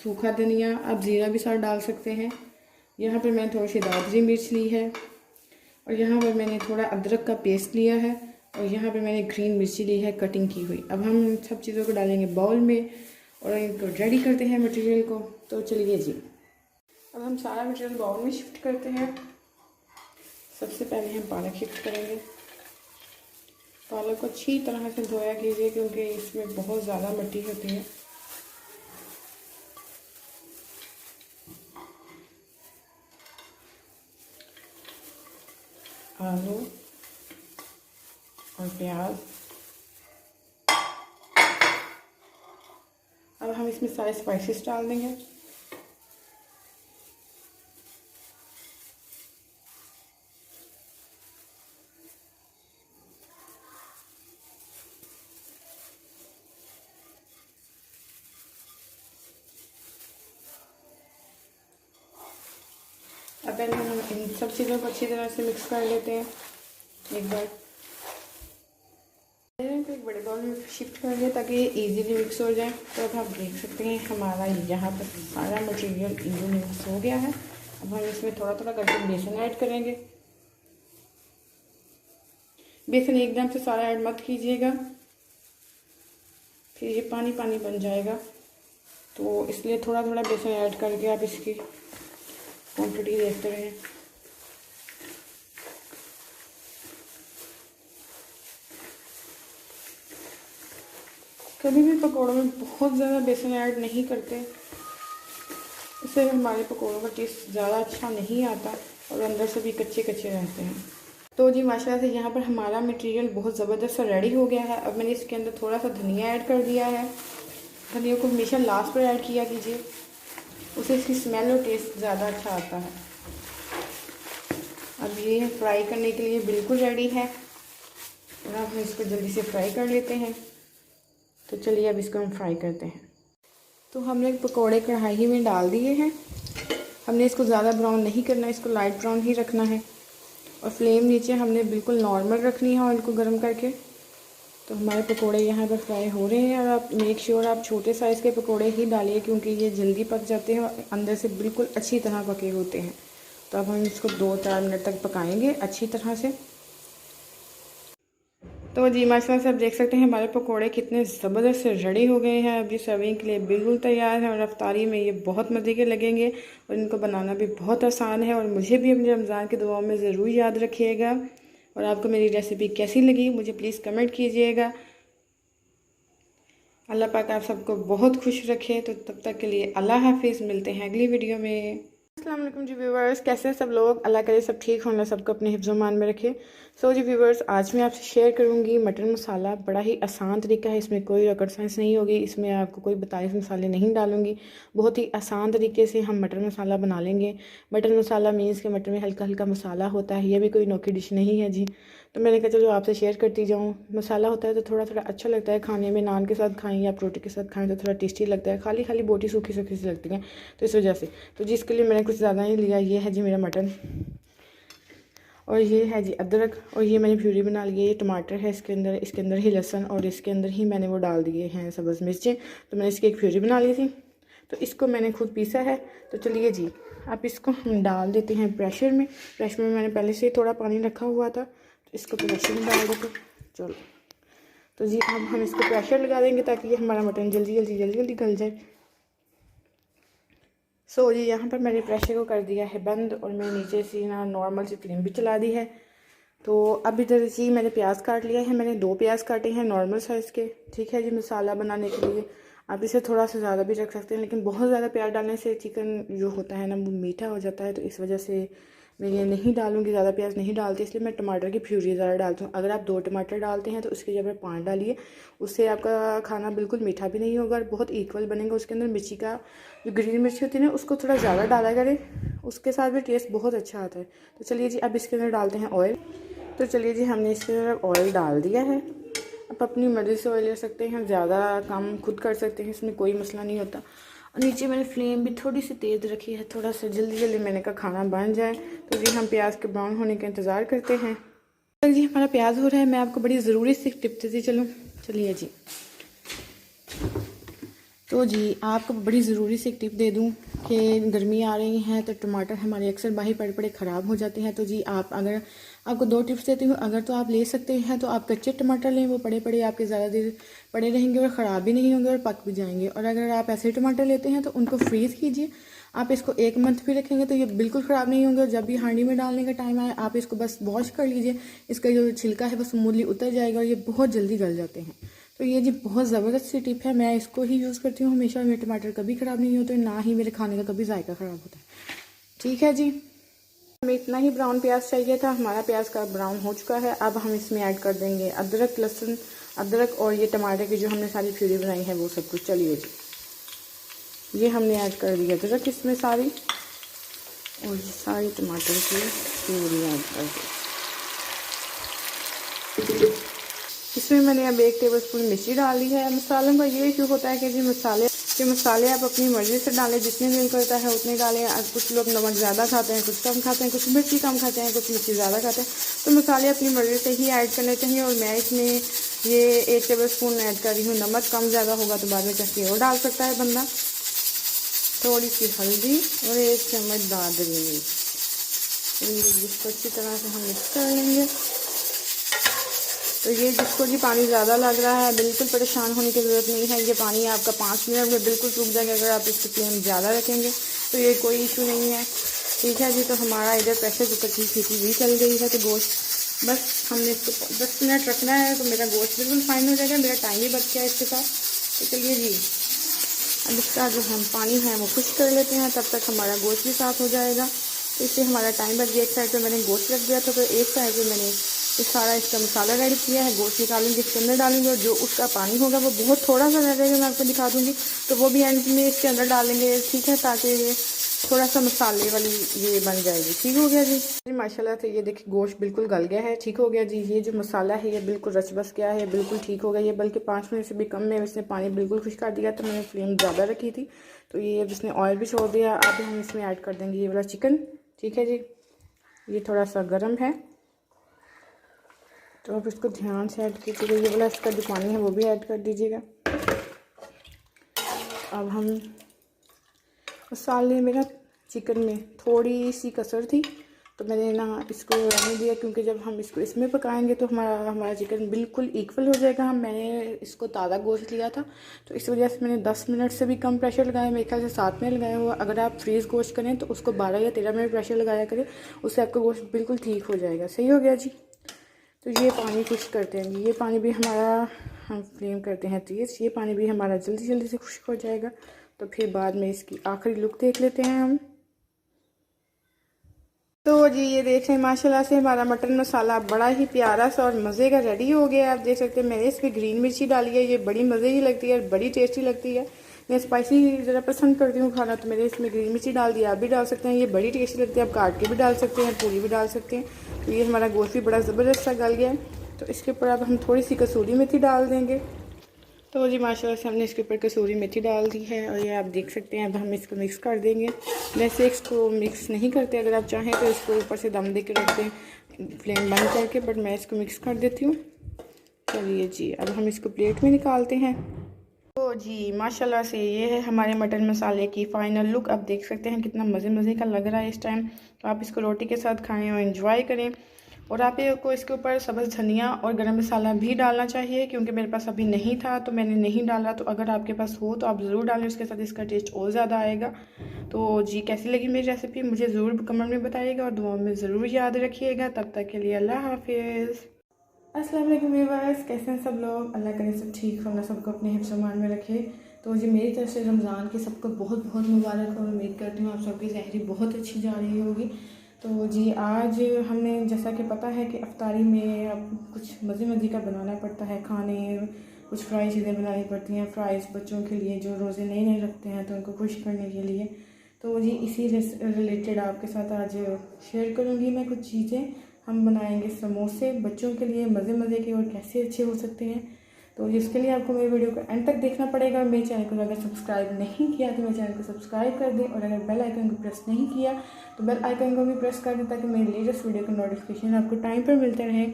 सूखा धनिया, आप ज़ीरा भी साथ डाल सकते हैं। यहाँ पर मैंने थोड़ी सी दादरी मिर्च ली है और यहाँ पर मैंने थोड़ा अदरक का पेस्ट लिया है और यहाँ पर मैंने ग्रीन मिर्ची ली है कटिंग की हुई। अब हम इन सब चीज़ों को डालेंगे बाउल में और इनको रेडी करते हैं मटेरियल को। तो चलिए जी अब हम सारा मटेरियल बाउल में शिफ्ट करते हैं। सबसे पहले हम पालक शिफ्ट करेंगे। पालक को अच्छी तरह से धोया कीजिए क्योंकि इसमें बहुत ज़्यादा मिट्टी होती है। आलू, और प्याज। अब हम इसमें सारे स्पाइसेस डाल देंगे। अब पहले हम इन सब चीज़ों को अच्छी तरह से मिक्स कर लेते हैं एक बार। एक बड़े बाउल में शिफ्ट कर दें ताकि ये इजीली मिक्स हो जाए। तो अब आप देख सकते हैं हमारा यहाँ पर सारा मटेरियल इजीली मिक्स हो गया है। अब हम इसमें थोड़ा थोड़ा करके बेसन ऐड करेंगे। बेसन एकदम से सारा ऐड मत कीजिएगा, फिर ये पानी पानी बन जाएगा। तो इसलिए थोड़ा थोड़ा बेसन ऐड करके आप इसकी क्वांटिटी देखते रहें। कभी भी पकौड़ों में बहुत ज़्यादा बेसन ऐड नहीं करते, इससे हमारे पकौड़ों का टेस्ट ज़्यादा अच्छा नहीं आता और अंदर से भी कच्चे कच्चे रहते हैं। तो जी माशाल्लाह से यहाँ पर हमारा मटेरियल बहुत ज़बरदस्त सा रेडी हो गया है। अब मैंने इसके अंदर थोड़ा सा धनिया ऐड कर दिया है। धनिया को हमेशा लास्ट पर ऐड किया कीजिए, उससे इसकी स्मेल और टेस्ट ज़्यादा अच्छा आता है। अब ये फ्राई करने के लिए बिल्कुल रेडी है और अब हम इसको जल्दी से फ्राई कर लेते हैं। तो चलिए अब इसको हम फ्राई करते हैं। तो हमने पकोड़े कढ़ाई में डाल दिए हैं। हमने इसको ज़्यादा ब्राउन नहीं करना, इसको लाइट ब्राउन ही रखना है और फ्लेम नीचे हमने बिल्कुल नॉर्मल रखनी है ऑयल को गर्म करके। तो हमारे पकोड़े यहाँ पर फ्राई हो रहे हैं और आप मेक श्योर आप छोटे साइज़ के पकोड़े ही डालिए क्योंकि ये जल्दी पक जाते हैं और अंदर से बिल्कुल अच्छी तरह पके होते हैं। तो अब हम इसको 2-4 मिनट तक पकाएंगे अच्छी तरह से। तो जी माशाल्लाह से आप देख सकते हैं हमारे पकोड़े कितने ज़बरदस्त रेडी हो गए हैं। अभी सर्विंग के लिए बिल्कुल तैयार है और अफ्तारी में ये बहुत मज़े के लगेंगे और इनको बनाना भी बहुत आसान है। और मुझे भी अपने रमज़ान की दुआओं में ज़रूर याद रखिएगा। और आपको मेरी रेसिपी कैसी लगी मुझे प्लीज़ कमेंट कीजिएगा। अल्लाह पाक आप सबको बहुत खुश रखे। तो तब तक के लिए अल्लाह हाफिज़, मिलते हैं अगली वीडियो में। अस्सलाम वालेकुम जी व्यूवर्स, कैसे हैं सब लोग? अल्लाह करे सब ठीक होना, सबको अपने हिफ्ज़-ओ-मान में रखे। सो जी व्यूवर्स, आज मैं आपसे शेयर करूंगी मटन मसाला। बड़ा ही आसान तरीका है, इसमें कोई रॉकेट साइंस नहीं होगी, इसमें आपको कोई 42 मसाले नहीं डालूंगी। बहुत ही आसान तरीके से हम मटन मसाला बना लेंगे। मटन मसाला मीन्स के मटन में हल्का हल्का मसाला होता है, यह भी कोई नौकी डिश नहीं है जी। तो मैंने कहा चलो आपसे शेयर करती जाऊँ। मसाला होता है तो थोड़ा थोड़ा अच्छा लगता है खाने में, नान के साथ खाएँ या रोटी के साथ खाएँ तो थोड़ा टेस्टी लगता है। खाली खाली बोटी सूखी सूखी सी लगती है, तो इस वजह से तो जिसके लिए मैंने कुछ ज़्यादा नहीं लिया। ये है जी मेरा मटन और ये है जी अदरक और ये मैंने प्यूरी बना ली है। ये टमाटर है इसके अंदर ही लहसुन और इसके अंदर ही मैंने वो डाल दिए हैं सब्ज़ मिर्चें। तो मैंने इसकी एक प्यूरी बना ली थी, तो इसको मैंने खुद पीसा है। तो चलिए जी अब इसको हम डाल देते हैं प्रेशर में। प्रेशर में मैंने पहले से ही थोड़ा पानी रखा हुआ था, तो इसको प्रेशर में डाल देते। चलो तो जी अब हम इसको प्रेशर लगा देंगे ताकि ये हमारा मटन जल्दी गल जाए। सो जी यहाँ पर मैंने प्रेशर को कर दिया है बंद और मैं नीचे से ना नॉर्मल सी फ्लेम भी चला दी है। तो अब इधर जी मैंने प्याज काट लिया है। मैंने 2 प्याज काटे हैं नॉर्मल साइज़ के, ठीक है जी। मसाला बनाने के लिए आप इसे थोड़ा सा ज़्यादा भी रख सकते हैं, लेकिन बहुत ज़्यादा प्याज डालने से चिकन जो होता है ना वो मीठा हो जाता है। तो इस वजह से मैं ये नहीं डालूँगी, ज़्यादा प्याज नहीं डालती, इसलिए मैं टमाटर की प्यूरी ज़्यादा डालती हूँ। अगर आप 2 टमाटर डालते हैं तो उसकी जगह 5 डालिए, उससे आपका खाना बिल्कुल मीठा भी नहीं होगा और बहुत इक्वल बनेगा। उसके अंदर मिर्ची का जो ग्रीन मिर्ची होती है ना उसको थोड़ा ज़्यादा डाला करें, उसके साथ भी टेस्ट बहुत अच्छा आता है। तो चलिए जी अब इसके अंदर डालते हैं ऑयल। तो चलिए जी हमने इसके अंदर ऑयल डाल दिया है। आप अपनी मर्ज़ी से ऑयल ले सकते हैं, ज़्यादा कम खुद कर सकते हैं, इसमें कोई मसला नहीं होता। और नीचे मैंने फ्लेम भी थोड़ी सी तेज़ रखी है, थोड़ा सा जल्दी मैंने कहा खाना बन जाए। तो जी हम प्याज के ब्राउन होने का इंतज़ार करते हैं। तो जी हमारा प्याज हो रहा है। मैं आपको बड़ी ज़रूरी सी टिप देती चलूँ। चलिए जी तो जी आपको बड़ी ज़रूरी सी टिप दे दूँ कि गर्मी आ रही हैं तो टमाटर हमारे अक्सर बाही पड़े पड़े ख़राब हो जाते हैं। तो जी अगर आपको 2 टिप्स देती हूँ। अगर तो आप ले सकते हैं तो आप कच्चे टमाटर लें, वो पड़े पड़े आपके ज़्यादा देर पड़े रहेंगे और ख़राब भी नहीं होंगे और पक भी जाएंगे। और अगर आप ऐसे टमाटर लेते हैं तो उनको फ्रीज़ कीजिए। आप इसको 1 मंथ भी रखेंगे तो ये बिल्कुल ख़राब नहीं होंगे। और जब भी हांडी में डालने का टाइम आए आप इसको बस वॉश कर लीजिए, इसका जो छिलका है वो स्मूथली उतर जाएगा और ये बहुत जल्दी गल जाते हैं। तो ये जी बहुत ज़बरदस्त सी टिप है, मैं इसको ही यूज़ करती हूँ हमेशा। मेरे टमाटर कभी ख़राब नहीं होते, ना ही मेरे खाने का कभी जायका ख़राब होता है, ठीक है जी। हमें इतना ही ब्राउन प्याज चाहिए था। हमारा प्याज का ब्राउन हो चुका है। अब हम इसमें ऐड कर देंगे अदरक, लहसुन, अदरक और ये टमाटर की जो हमने सारी प्यूरी बनाई है वो सब कुछ। चलिए जी, ये हमने ऐड कर दी अदरक इसमें सारी, और ये सारी टमाटर की प्यूरी ऐड कर दी। इसमें मैंने अब 1 टेबलस्पून मिर्ची डाली है। मसालों का ये इशू होता है कि जी मसाले आप अपनी मर्ज़ी से डालें, जितने दिल करता है उतने डालें। कुछ लोग नमक ज़्यादा खाते हैं, कुछ कम खाते हैं, कुछ मिर्ची कम खाते हैं, कुछ मिर्ची ज़्यादा खाते हैं, तो मसाले अपनी मर्ज़ी से ही ऐड करने चाहिए। और मैं इसमें ये 1 टेबलस्पून ऐड कर रही हूँ। नमक कम ज़्यादा होगा तो बाद में चाहिए और डाल सकता है बंदा। थोड़ी सी हल्दी और 1 चम्मच दादरी मिर्च, जिसको अच्छी तरह से हम मिक्स कर लेंगे। तो ये जिसको जी पानी ज़्यादा लग रहा है, बिल्कुल परेशान होने की ज़रूरत नहीं है। ये पानी आपका 5 मिनट में बिल्कुल सूख जाएगा अगर आप इसकी फ्लेम ज़्यादा रखेंगे, तो ये कोई इशू नहीं है। ठीक है जी, तो हमारा इधर प्रेशर कुकर की सीटी भी चल गई है। तो गोश्त बस हमने इसको 10 मिनट रखना है, तो मेरा गोश्त बिल्कुल फाइन हो जाएगा। मेरा टाइम भी बच गया इसके साथ। तो चलिए जी, अब इसका जो हम पानी है वो खुश कर लेते हैं, तब तक हमारा गोश्त भी साफ़ हो जाएगा। तो इससे हमारा टाइम बच गया। एक साइड पर मैंने गोश्त रख दिया था, तो एक साइड पर मैंने ये सारा इसका मसाला रेडी किया है। गोश्त निकालेंगे, इसके अंदर डालेंगे, और जो उसका पानी होगा वो बहुत थोड़ा सा रहेगा, मैं आपको दिखा दूँगी। तो वो भी एंड में इसके अंदर डालेंगे, ठीक है, ताकि ये थोड़ा सा मसाले वाली ये बन जाएगी। ठीक हो गया जी माशाल्लाह। तो ये देखिए गोश्त बिल्कुल गल गया है, ठीक हो गया जी। ये जो मसाला है ये बिल्कुल रच बस गया है, बिल्कुल ठीक हो गया ये। बल्कि 5 मिनट से भी कम में इसने पानी बिल्कुल खुश कर दिया। तो मैंने फ्लेम ज़्यादा रखी थी, तो ये अब इसने ऑयल भी छोड़ दिया। अब हम इसमें ऐड कर देंगे ये वाला चिकन। ठीक है जी, ये थोड़ा सा गर्म है, तो आप इसको ध्यान से ऐड कीजिएगा। ये वाला इसका जो पानी है वो भी ऐड कर दीजिएगा। अब हम मसाले में ना चिकन में थोड़ी सी कसर थी, तो मैंने ना इसको रहने दिया, क्योंकि जब हम इसको इसमें पकाएंगे तो हमारा चिकन बिल्कुल इक्वल हो जाएगा। मैंने इसको ताज़ा गोश्त लिया था, तो इस वजह से मैंने 10 मिनट से भी कम प्रेशर लगाया, मेरे ख्याल से 7 मिनट लगाया हुआ। अगर आप फ्रीज़ गोश्त करें तो उसको 12 या 13 मिनट प्रेशर लगाया करें, उससे आपका गोश्त बिल्कुल ठीक हो जाएगा। सही हो गया जी। तो ये पानी खुश्क करते हैं, ये पानी भी हमारा हम फ्लेम करते हैं तेज़। ये पानी भी हमारा जल्दी जल्दी से खुश्क हो जाएगा। तो फिर बाद में इसकी आखिरी लुक देख लेते हैं हम। तो जी ये देख रहे हैं माशाल्लाह से हमारा मटन मसाला बड़ा ही प्यारा सा और मज़े का रेडी हो गया। आप देख सकते हैं मैंने इसमें ग्रीन मिर्ची डाली है, ये बड़ी मज़े की लगती है, बड़ी टेस्टी लगती है। मैं स्पाइसी ज़रा पसंद करती हूँ खाना, तो मैंने इसमें ग्रीन मिर्ची डाल दी। आप भी डाल सकते हैं, ये बड़ी टेस्टी लगती है। आप काट के भी डाल सकते हैं, पूरी भी डाल सकते हैं। तो ये हमारा गोश्त भी बड़ा ज़बरदस्त सा गल गया है। तो इसके ऊपर अब हम थोड़ी सी कसूरी मेथी डाल देंगे। तो जी माशाल्लाह से हमने इसके ऊपर कसूरी मेथी डाल दी है, और ये आप देख सकते हैं। अब हम इसको मिक्स कर देंगे। वैसे इसको मिक्स नहीं करते, अगर आप चाहें तो इसको ऊपर से दम दे के रख दें फ्लेम बंद करके, बट मैं इसको मिक्स कर देती हूँ। चलिए जी, अब हम इसको प्लेट में निकालते हैं। तो जी माशाल्लाह से ये है हमारे मटन मसाले की फ़ाइनल लुक। आप देख सकते हैं कितना मज़े का लग रहा है इस टाइम। तो आप इसको रोटी के साथ खाएँ और एंजॉय करें। और आप को इसके ऊपर सब्ज़ धनिया और गरम मसाला भी डालना चाहिए, क्योंकि मेरे पास अभी नहीं था तो मैंने नहीं डाला। तो अगर आपके पास हो तो आप ज़रूर डालें, उसके साथ इसका टेस्ट और ज़्यादा आएगा। तो जी कैसी लगी मेरी रेसिपी मुझे ज़रूर कमेंट में बताइएगा, और दुआ में ज़रूर याद रखिएगा। तब तक के लिए अल्लाह हाफिज़। अस्सलाम वालेकुम व्यूअर्स, कैसे हैं सब लोग? अल्लाह करे सब ठीक हो, सबको अपने हिफ्ज़ ईमान में रखे। तो जी मेरी तरफ से रमज़ान की सबको बहुत बहुत मुबारक, और उम्मीद करती हूँ आप सबकी ज़हरी बहुत अच्छी जा रही होगी। तो जी आज हमने जैसा कि पता है कि अफ्तारी में अब कुछ मज़े का बनाना पड़ता है खाने, कुछ फ्राई चीज़ें बनानी पड़ती हैं। फ्राइज़ बच्चों के लिए जो रोज़े नए रखते हैं तो उनको खुश करने के लिए। तो जी इसी रिलेटेड आपके साथ आज शेयर करूँगी मैं कुछ चीज़ें। हम बनाएंगे समोसे बच्चों के लिए मज़े के, और कैसे अच्छे हो सकते हैं। तो इसके लिए आपको मेरे वीडियो को एंड तक देखना पड़ेगा। और मेरे चैनल को अगर सब्सक्राइब नहीं किया तो मेरे चैनल को सब्सक्राइब कर दें, और अगर बेल आइकन को प्रेस नहीं किया तो बेल आइकन को भी प्रेस कर दें, ताकि मेरी लेटेस्ट वीडियो का नोटिफिकेशन आपको टाइम पर मिलते रहे।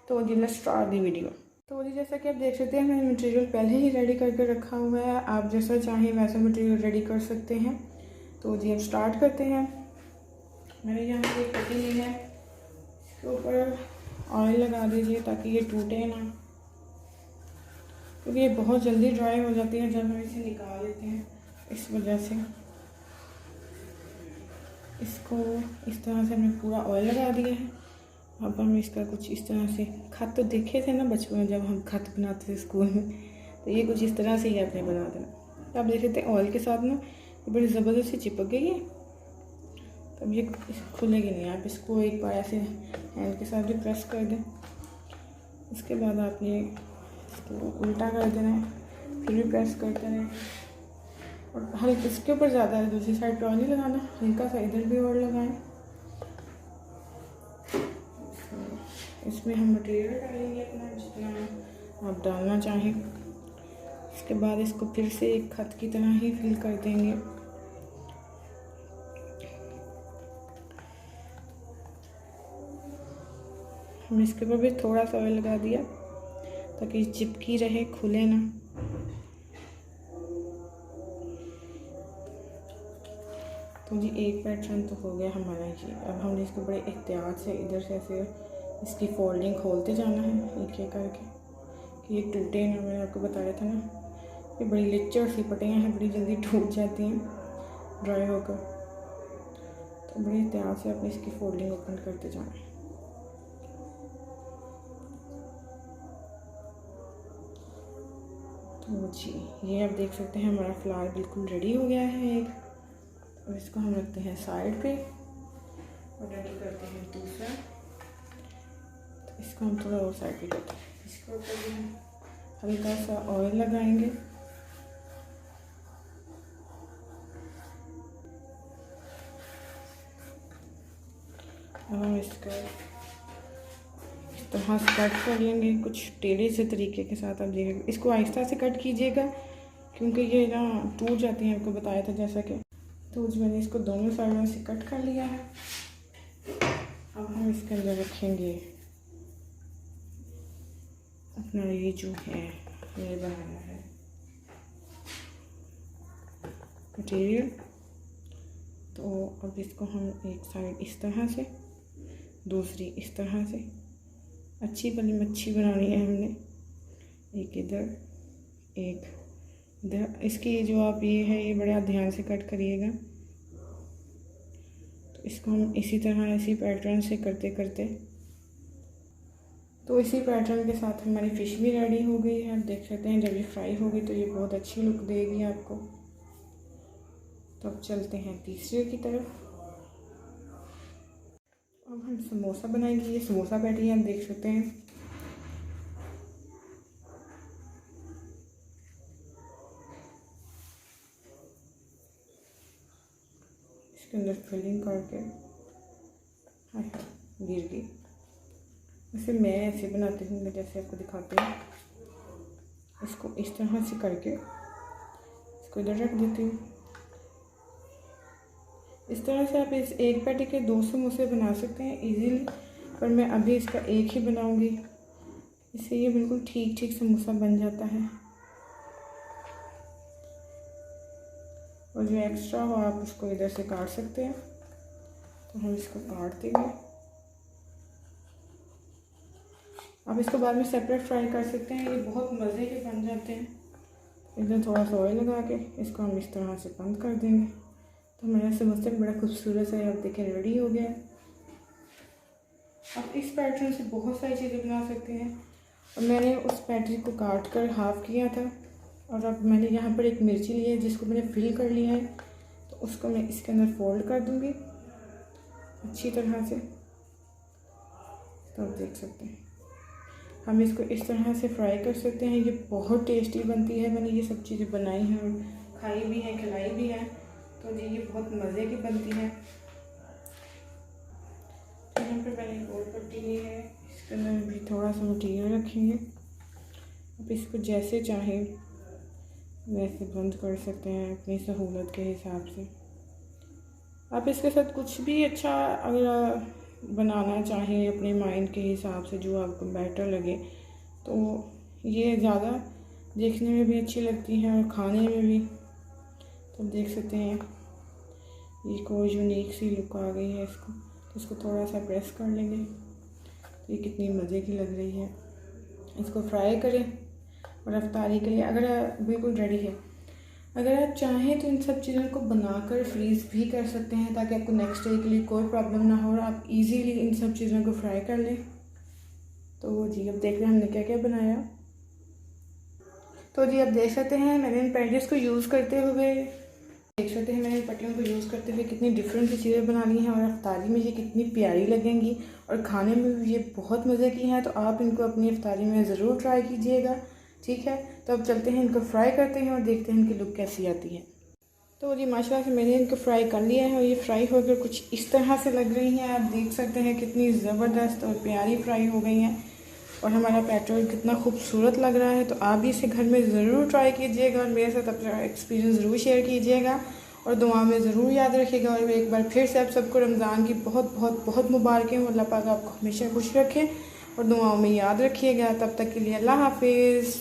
तो जी लेट्स स्टार्ट दी वीडियो। तो जी जैसा कि आप देख सकते हैं मैंने मटेरियल पहले ही रेडी करके रखा हुआ है। आप जैसा चाहें वैसा मटेरियल रेडी कर सकते हैं। तो जी अब स्टार्ट करते हैं। मैंने यहाँ पर एक पत्ती ली है, इसके ऊपर ऑयल लगा दीजिए ताकि ये टूटे ना, क्योंकि ये बहुत जल्दी ड्राई हो जाती है जब हम इसे निकाल लेते हैं। इस वजह से इसको इस तरह से हमने पूरा ऑयल लगा दिया है। अब हम इसका कुछ इस तरह से खत तो देखे थे ना बचपन में जब हम खत बनाते थे स्कूल में, तो ये कुछ इस तरह से ही आपने बना देना। तो आप देख सकते हैं ऑयल के साथ ना ये बड़ी ज़बरदस्ती चिपक गई है। तब ये खुलेगी नहीं। आप इसको एक बार ऐसे हैंड के साथ भी प्रेस कर दें। उसके बाद आपने इसको उल्टा कर देना है, फिर भी प्रेस करते रहें। और हल्का इसके ऊपर ज़्यादा है, दूसरी साइड पर नहीं लगाना, हल्का सा इधर भी और लगाएं। इसमें हम मटेरियल डालेंगे अपना जितना आप डालना चाहें। इसके बाद इसको फिर से एक खत की तरह ही फिल कर देंगे। हम इसके ऊपर भी थोड़ा सा ऑयल लगा दिया ताकि चिपकी रहे, खुले ना। तो जी एक पैटर्न तो हो गया हमारा जी। अब हमने इसको बड़े एहतियात से इधर से ऐसे इसकी फोल्डिंग खोलते जाना है एक एक करके कि ये टूटे ना। मैंने आपको बताया था ना, ये बड़ी लिच्चड़ सी पट्टियाँ हैं, बड़ी जल्दी टूट जाती हैं ड्राई होकर। तो बड़े एहतियात से आपने इसकी फोल्डिंग ओपन करते जाना है। तो जी ये आप देख सकते हैं हमारा फ्लावर बिल्कुल रेडी हो गया है एक। और इसको हम रखते हैं साइड पे और रेडी करते हैं दूसरा। तो इसको हम थोड़ा और साइड पे करते हैं। इसके ऊपर भी हम हल्का सा ऑयल लगाएंगे। अब हम इसका इस तरह से कट कर लेंगे कुछ टेढ़े से तरीके के साथ। आप देखिए इसको आहिस्ता से कट कीजिएगा क्योंकि ये ना टूट जाती हैं, आपको बताया था जैसा कि। तो मैंने इसको दोनों साइडों से कट कर लिया है। अब हम इसके अंदर रखेंगे अपना ये जो है ये बनाया है मटेरियल। तो अब इसको हम एक साइड इस तरह से, दूसरी इस तरह से अच्छी वाली मच्छी बनानी है हमने। एक इधर एक इधर। इसकी जो आप ये है ये बड़ा ध्यान से कट करिएगा। तो इसको हम इसी तरह इसी पैटर्न से करते करते, तो इसी पैटर्न के साथ हमारी फ़िश भी रेडी हो गई है। आप देख सकते हैं जब ये फ्राई होगी तो ये बहुत अच्छी लुक देगी आपको। तो अब चलते हैं तीसरे की तरफ। अब हम समोसा बनाएंगे। ये समोसा पैटी आप देख सकते हैं। इसके अंदर फिलिंग करके गिर गई। वैसे मैं ऐसे बनाती हूँ, मैं जैसे आपको दिखाती हूँ। इसको इस तरह से करके इसको इधर रख देती हूँ। इस तरह से आप इस एक पैटी के 2 समोसे बना सकते हैं इजीली, पर मैं अभी इसका एक ही बनाऊंगी। इससे ये बिल्कुल ठीक ठीक समोसा बन जाता है। और जो एक्स्ट्रा हो आप उसको इधर से काट सकते हैं। तो हम इसको काट देंगे। आप इसको बाद में सेपरेट फ्राई कर सकते हैं, ये बहुत मज़े के बन जाते हैं। इधर थोड़ा सा ऑयल लगा के इसको हम इस तरह से बंद कर देंगे। तो हमारा समोसा बड़ा खूबसूरत से आप देखें रेडी हो गया है। आप इस पैटर्न से बहुत सारी चीज़ें बना सकते हैं। और मैंने उस पैटर्न को काट कर हाफ़ किया था। और अब मैंने यहाँ पर एक मिर्ची ली है जिसको मैंने फिल कर लिया है। तो उसको मैं इसके अंदर फोल्ड कर दूँगी अच्छी तरह से। तो आप देख सकते हैं हम इसको इस तरह से फ्राई कर सकते हैं। ये बहुत टेस्टी बनती है। मैंने ये सब चीज़ें बनाई हैं और खाई भी हैं, खिलाई भी हैं। तो जी ये बहुत मज़े की बनती है। तो यहाँ पर मैंने गोल पट्टी ली है, इसके अंदर भी थोड़ा सा मटीरियल रखेंगे। आप इसको जैसे चाहें वैसे बंद कर सकते हैं अपनी सहूलत के हिसाब से। आप इसके साथ कुछ भी अच्छा अगर बनाना चाहें अपने माइंड के हिसाब से, जो आपको बेटर लगे, तो ये ज़्यादा देखने में भी अच्छी लगती है और खाने में भी। तो देख सकते हैं ये कोई यूनिक सी लुक आ गई है इसको। तो इसको थोड़ा सा प्रेस कर लेंगे। तो ये कितनी मज़े की लग रही है। इसको फ्राई करें और अफ्तारी के लिए अगर बिल्कुल रेडी है। अगर आप चाहें तो इन सब चीज़ों को बनाकर फ्रीज़ भी कर सकते हैं ताकि आपको नेक्स्ट डे के लिए कोई प्रॉब्लम ना हो और आप इजीली इन सब चीज़ों को फ्राई कर लें। तो जी अब देख रहे हैं हमने क्या क्या बनाया। तो जी अब देख सकते हैं मैंने इन पैटीज़ को यूज़ करते हुए देख सकते हैं मैंने पट्टियों को यूज़ करते हुए कितनी डिफरेंट सी चीज़ें बनानी हैं और इफ्तारी में ये कितनी प्यारी लगेंगी और खाने में भी ये बहुत मज़े की हैं। तो आप इनको अपनी इफ्तारी में ज़रूर ट्राई कीजिएगा, ठीक है। तो अब चलते हैं, इनको फ्राई करते हैं और देखते हैं इनकी लुक कैसी आती है। तो जी माशाल्लाह से मैंने इनको फ्राई कर लिया है और ये फ्राई होकर कुछ इस तरह से लग रही हैं। आप देख सकते हैं कितनी ज़बरदस्त और प्यारी फ्राई हो गई हैं और हमारा पेट्रोल कितना खूबसूरत लग रहा है। तो आप भी इसे घर में ज़रूर ट्राई कीजिएगा और मेरे साथ अपना एक्सपीरियंस ज़रूर शेयर कीजिएगा और दुआ में ज़रूर याद रखिएगा। और एक बार फिर से आप सबको रमज़ान की बहुत बहुत बहुत मुबारकें हो। अल्लाह पाक आपको हमेशा खुश रखे और दुआओं में याद रखिएगा। तब तक के लिए अल्लाह हाफिज़।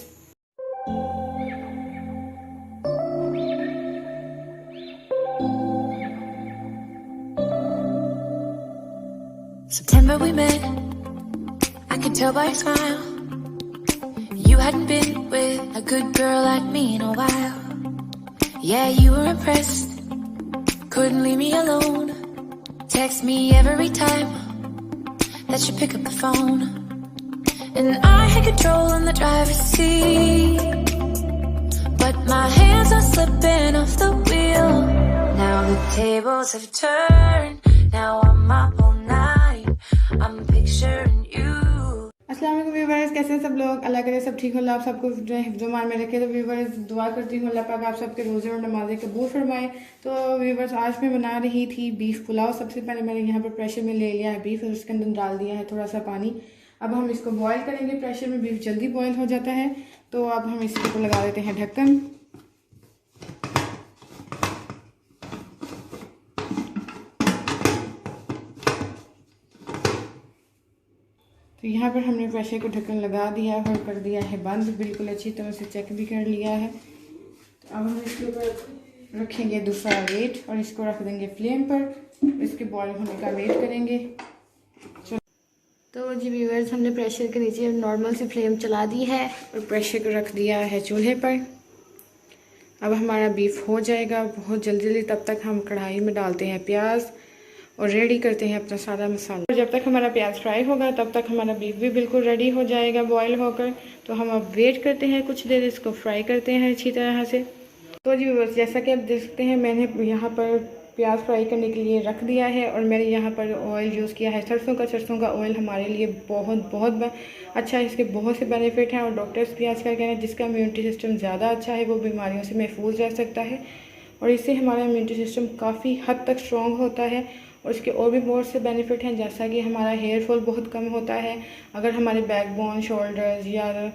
September we met, I could tell by your smile. You hadn't been with a good girl like me in a while. Yeah, you were impressed, couldn't leave me alone. Text me every time that you pick up the phone. And I had control on the driver's seat, but my hands are slipping off the wheel. Now the tables have turned, now I'm up all night, I'm picturing you. अस्सलाम वालेकुम viewers, कैसे हैं सब लोग। अल्लाह करे सब ठीक हो, अल्लाह आप सबको हिफ्ज़-ओ-मान में रखे। तो व्यूअर्स दुआ करती हूँ अल्लाह पाक आप सबके रोज़े और नमाज़ें कबूल फरमाए। तो व्यूअर्स आज मैं बना रही थी बीफ पुलाव। सबसे पहले मैंने यहाँ पर प्रेशर में ले लिया है बीफ और उसके अंदर डाल दिया है थोड़ा सा पानी। अब हम इसको बॉयल करेंगे। प्रेशर में बीफ जल्दी बॉयल हो जाता है। तो अब हम इसके ऊपर लगा देते हैं ढक्कन। तो यहाँ पर हमने प्रेशर को ढक्कन लगा दिया और कर दिया है बंद, बिल्कुल अच्छी तरह से चेक भी कर लिया है। तो अब हम इसके ऊपर रखेंगे दूसरा वेट और इसको रख देंगे फ्लेम पर। इसके बॉयल होने का वेट करेंगे। तो जी व्यूअर्स, हमने प्रेशर के नीचे नॉर्मल सी फ्लेम चला दी है और प्रेशर को रख दिया है चूल्हे पर। अब हमारा बीफ हो जाएगा बहुत जल्दी। तब तक हम कढ़ाई में डालते हैं प्याज और रेडी करते हैं अपना सारा मसाला। और जब तक हमारा प्याज फ्राई होगा तब तक हमारा बीफ भी बिल्कुल रेडी हो जाएगा बॉयल होकर। तो हम अब वेट करते हैं कुछ देर, इसको फ्राई करते हैं अच्छी तरह से। तो जी बस जैसा कि आप देख सकते हैं मैंने यहाँ पर प्याज फ्राई करने के लिए रख दिया है और मैंने यहाँ पर ऑयल यूज़ किया है सरसों का ऑयल हमारे लिए बहुत बहुत अच्छा है। इसके बहुत से बेनिफिट हैं और डॉक्टर्स भी आजकल कह रहे हैं जिसका इम्यूनिटी सिस्टम ज़्यादा अच्छा है वो बीमारियों से महफूज रह सकता है और इससे हमारा इम्यूनिटी सिस्टम काफ़ी हद तक स्ट्रॉन्ग होता है। और इसके और भी बहुत से बेनिफिट हैं, जैसा कि हमारा हेयर फॉल बहुत कम होता है। अगर हमारे बैकबोन, शोल्डर्स या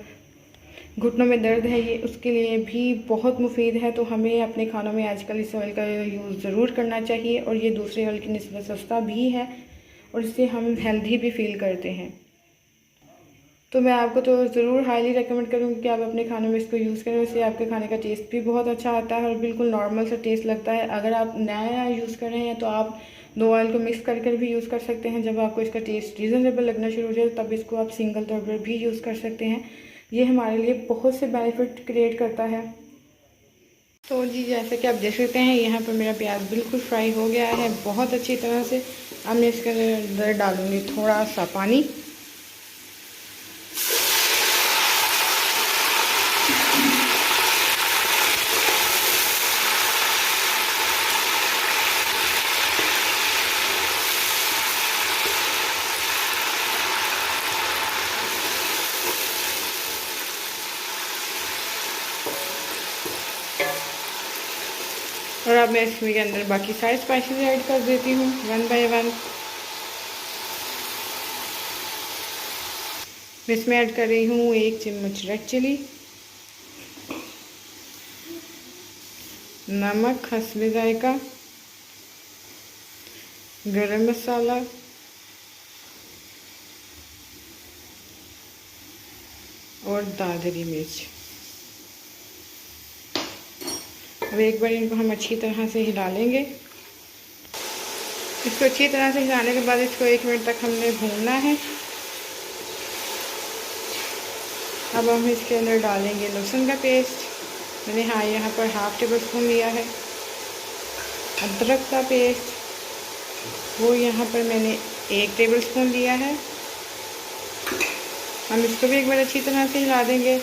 घुटनों में दर्द है, ये उसके लिए भी बहुत मुफीद है। तो हमें अपने खानों में आजकल इस ऑयल का यूज़ ज़रूर करना चाहिए और ये दूसरे ऑयल की निस्बत सस्ता भी है और इससे हम हेल्दी भी फील करते हैं। तो मैं आपको तो ज़रूर हाईली रेकमेंड करूँगी कि आप अपने खानों में इसको यूज़ करें। इससे आपके खाने का टेस्ट भी बहुत अच्छा आता है और बिल्कुल नॉर्मल सा टेस्ट लगता है। अगर आप नया यूज़ कर रहे हैं तो आप दो ऑयल को मिक्स कर भी यूज़ कर सकते हैं। जब आपको इसका टेस्ट रीज़नेबल लगना शुरू हो जाए तब इसको आप सिंगल तौर पर भी यूज़ कर सकते हैं। ये हमारे लिए बहुत से बेनिफिट क्रिएट करता है। तो जी जैसे कि आप देख सकते हैं यहाँ पर मेरा प्याज बिल्कुल फ्राई हो गया है बहुत अच्छी तरह से। अब मैं इसके अंदर डालूँगी थोड़ा सा पानी। और अब मैं इसके अंदर बाकी सारे स्पाइसेस ऐड कर देती हूँ वन बाय वन। मैं इसमें ऐड कर रही हूँ 1 चम्मच रेड चिली, नमक हस्बे जायका, गरम मसाला और दादरी मिर्च। अब एक बार इनको हम अच्छी तरह से हिला लेंगे। इसको अच्छी तरह से हिलाने के बाद इसको 1 मिनट तक हमने भूनना है। अब हम इसके अंदर डालेंगे लहसुन का पेस्ट। मैंने यहाँ पर हाफ़ टेबल स्पून लिया है। अदरक का पेस्ट वो यहाँ पर मैंने 1 टेबल स्पून लिया है। हम इसको भी एक बार अच्छी तरह से हिला देंगे।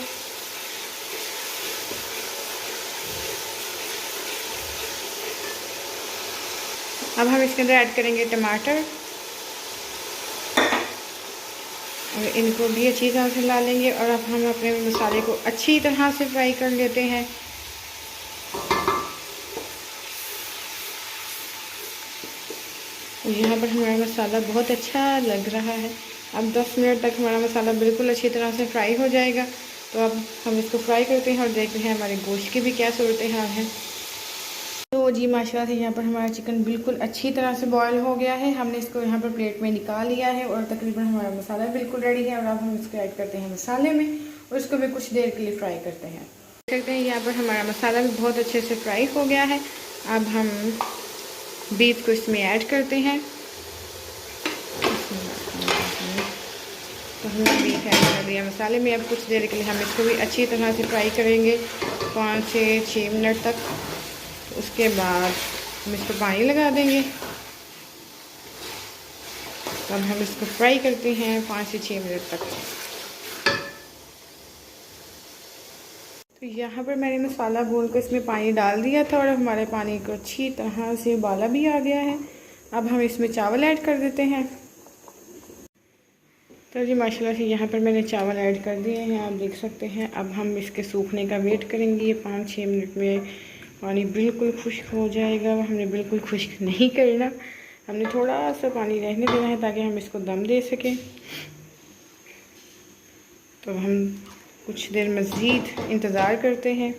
अब हम इसके अंदर ऐड करेंगे टमाटर और इनको भी अच्छी तरह से ला लेंगे। और अब हम अपने मसाले को अच्छी तरह से फ्राई कर लेते हैं। यहाँ पर हमारा मसाला बहुत अच्छा लग रहा है। अब 10 मिनट तक हमारा मसाला बिल्कुल अच्छी तरह से फ्राई हो जाएगा। तो अब हम इसको फ्राई करते हैं और देखते हैं हमारे गोश्त की भी क्या सूरत हाल है। तो जी माशाल्लाह से यहाँ पर हमारा चिकन बिल्कुल अच्छी तरह से बॉयल हो गया है। हमने इसको यहाँ पर प्लेट में निकाल लिया है और तकरीबन हमारा मसाला बिल्कुल रेडी है। और अब हम इसको ऐड करते हैं मसाले में और इसको भी कुछ देर के लिए फ्राई करते हैं। यहाँ पर हमारा मसाला भी बहुत अच्छे से फ्राई हो गया है। अब हम बीफ को इसमें ऐड करते हैं। तो हमने बीफ ऐड कर दिया मसाले में। अब कुछ देर के लिए हम इसको भी अच्छी तरह से फ्राई करेंगे 5 से 6 मिनट तक। उसके बाद हम इसको पानी लगा देंगे। अब हम इसको फ्राई करते हैं 5 से 6 मिनट तक। तो यहाँ पर मैंने मसाला भून कर इसमें पानी डाल दिया था और हमारे पानी को अच्छी तरह से उबाला भी आ गया है। अब हम इसमें चावल ऐड कर देते हैं। तो जी माशाल्लाह से यहाँ पर मैंने चावल ऐड कर दिए हैं, आप देख सकते हैं। अब हम इसके सूखने का वेट करेंगे। 5-6 मिनट में पानी बिल्कुल खुश्क हो जाएगा। हमने बिल्कुल खुश्क नहीं करना, हमने थोड़ा सा पानी रहने देना है ताकि हम इसको दम दे सकें। तो हम कुछ देर मज़ीद इंतज़ार करते हैं।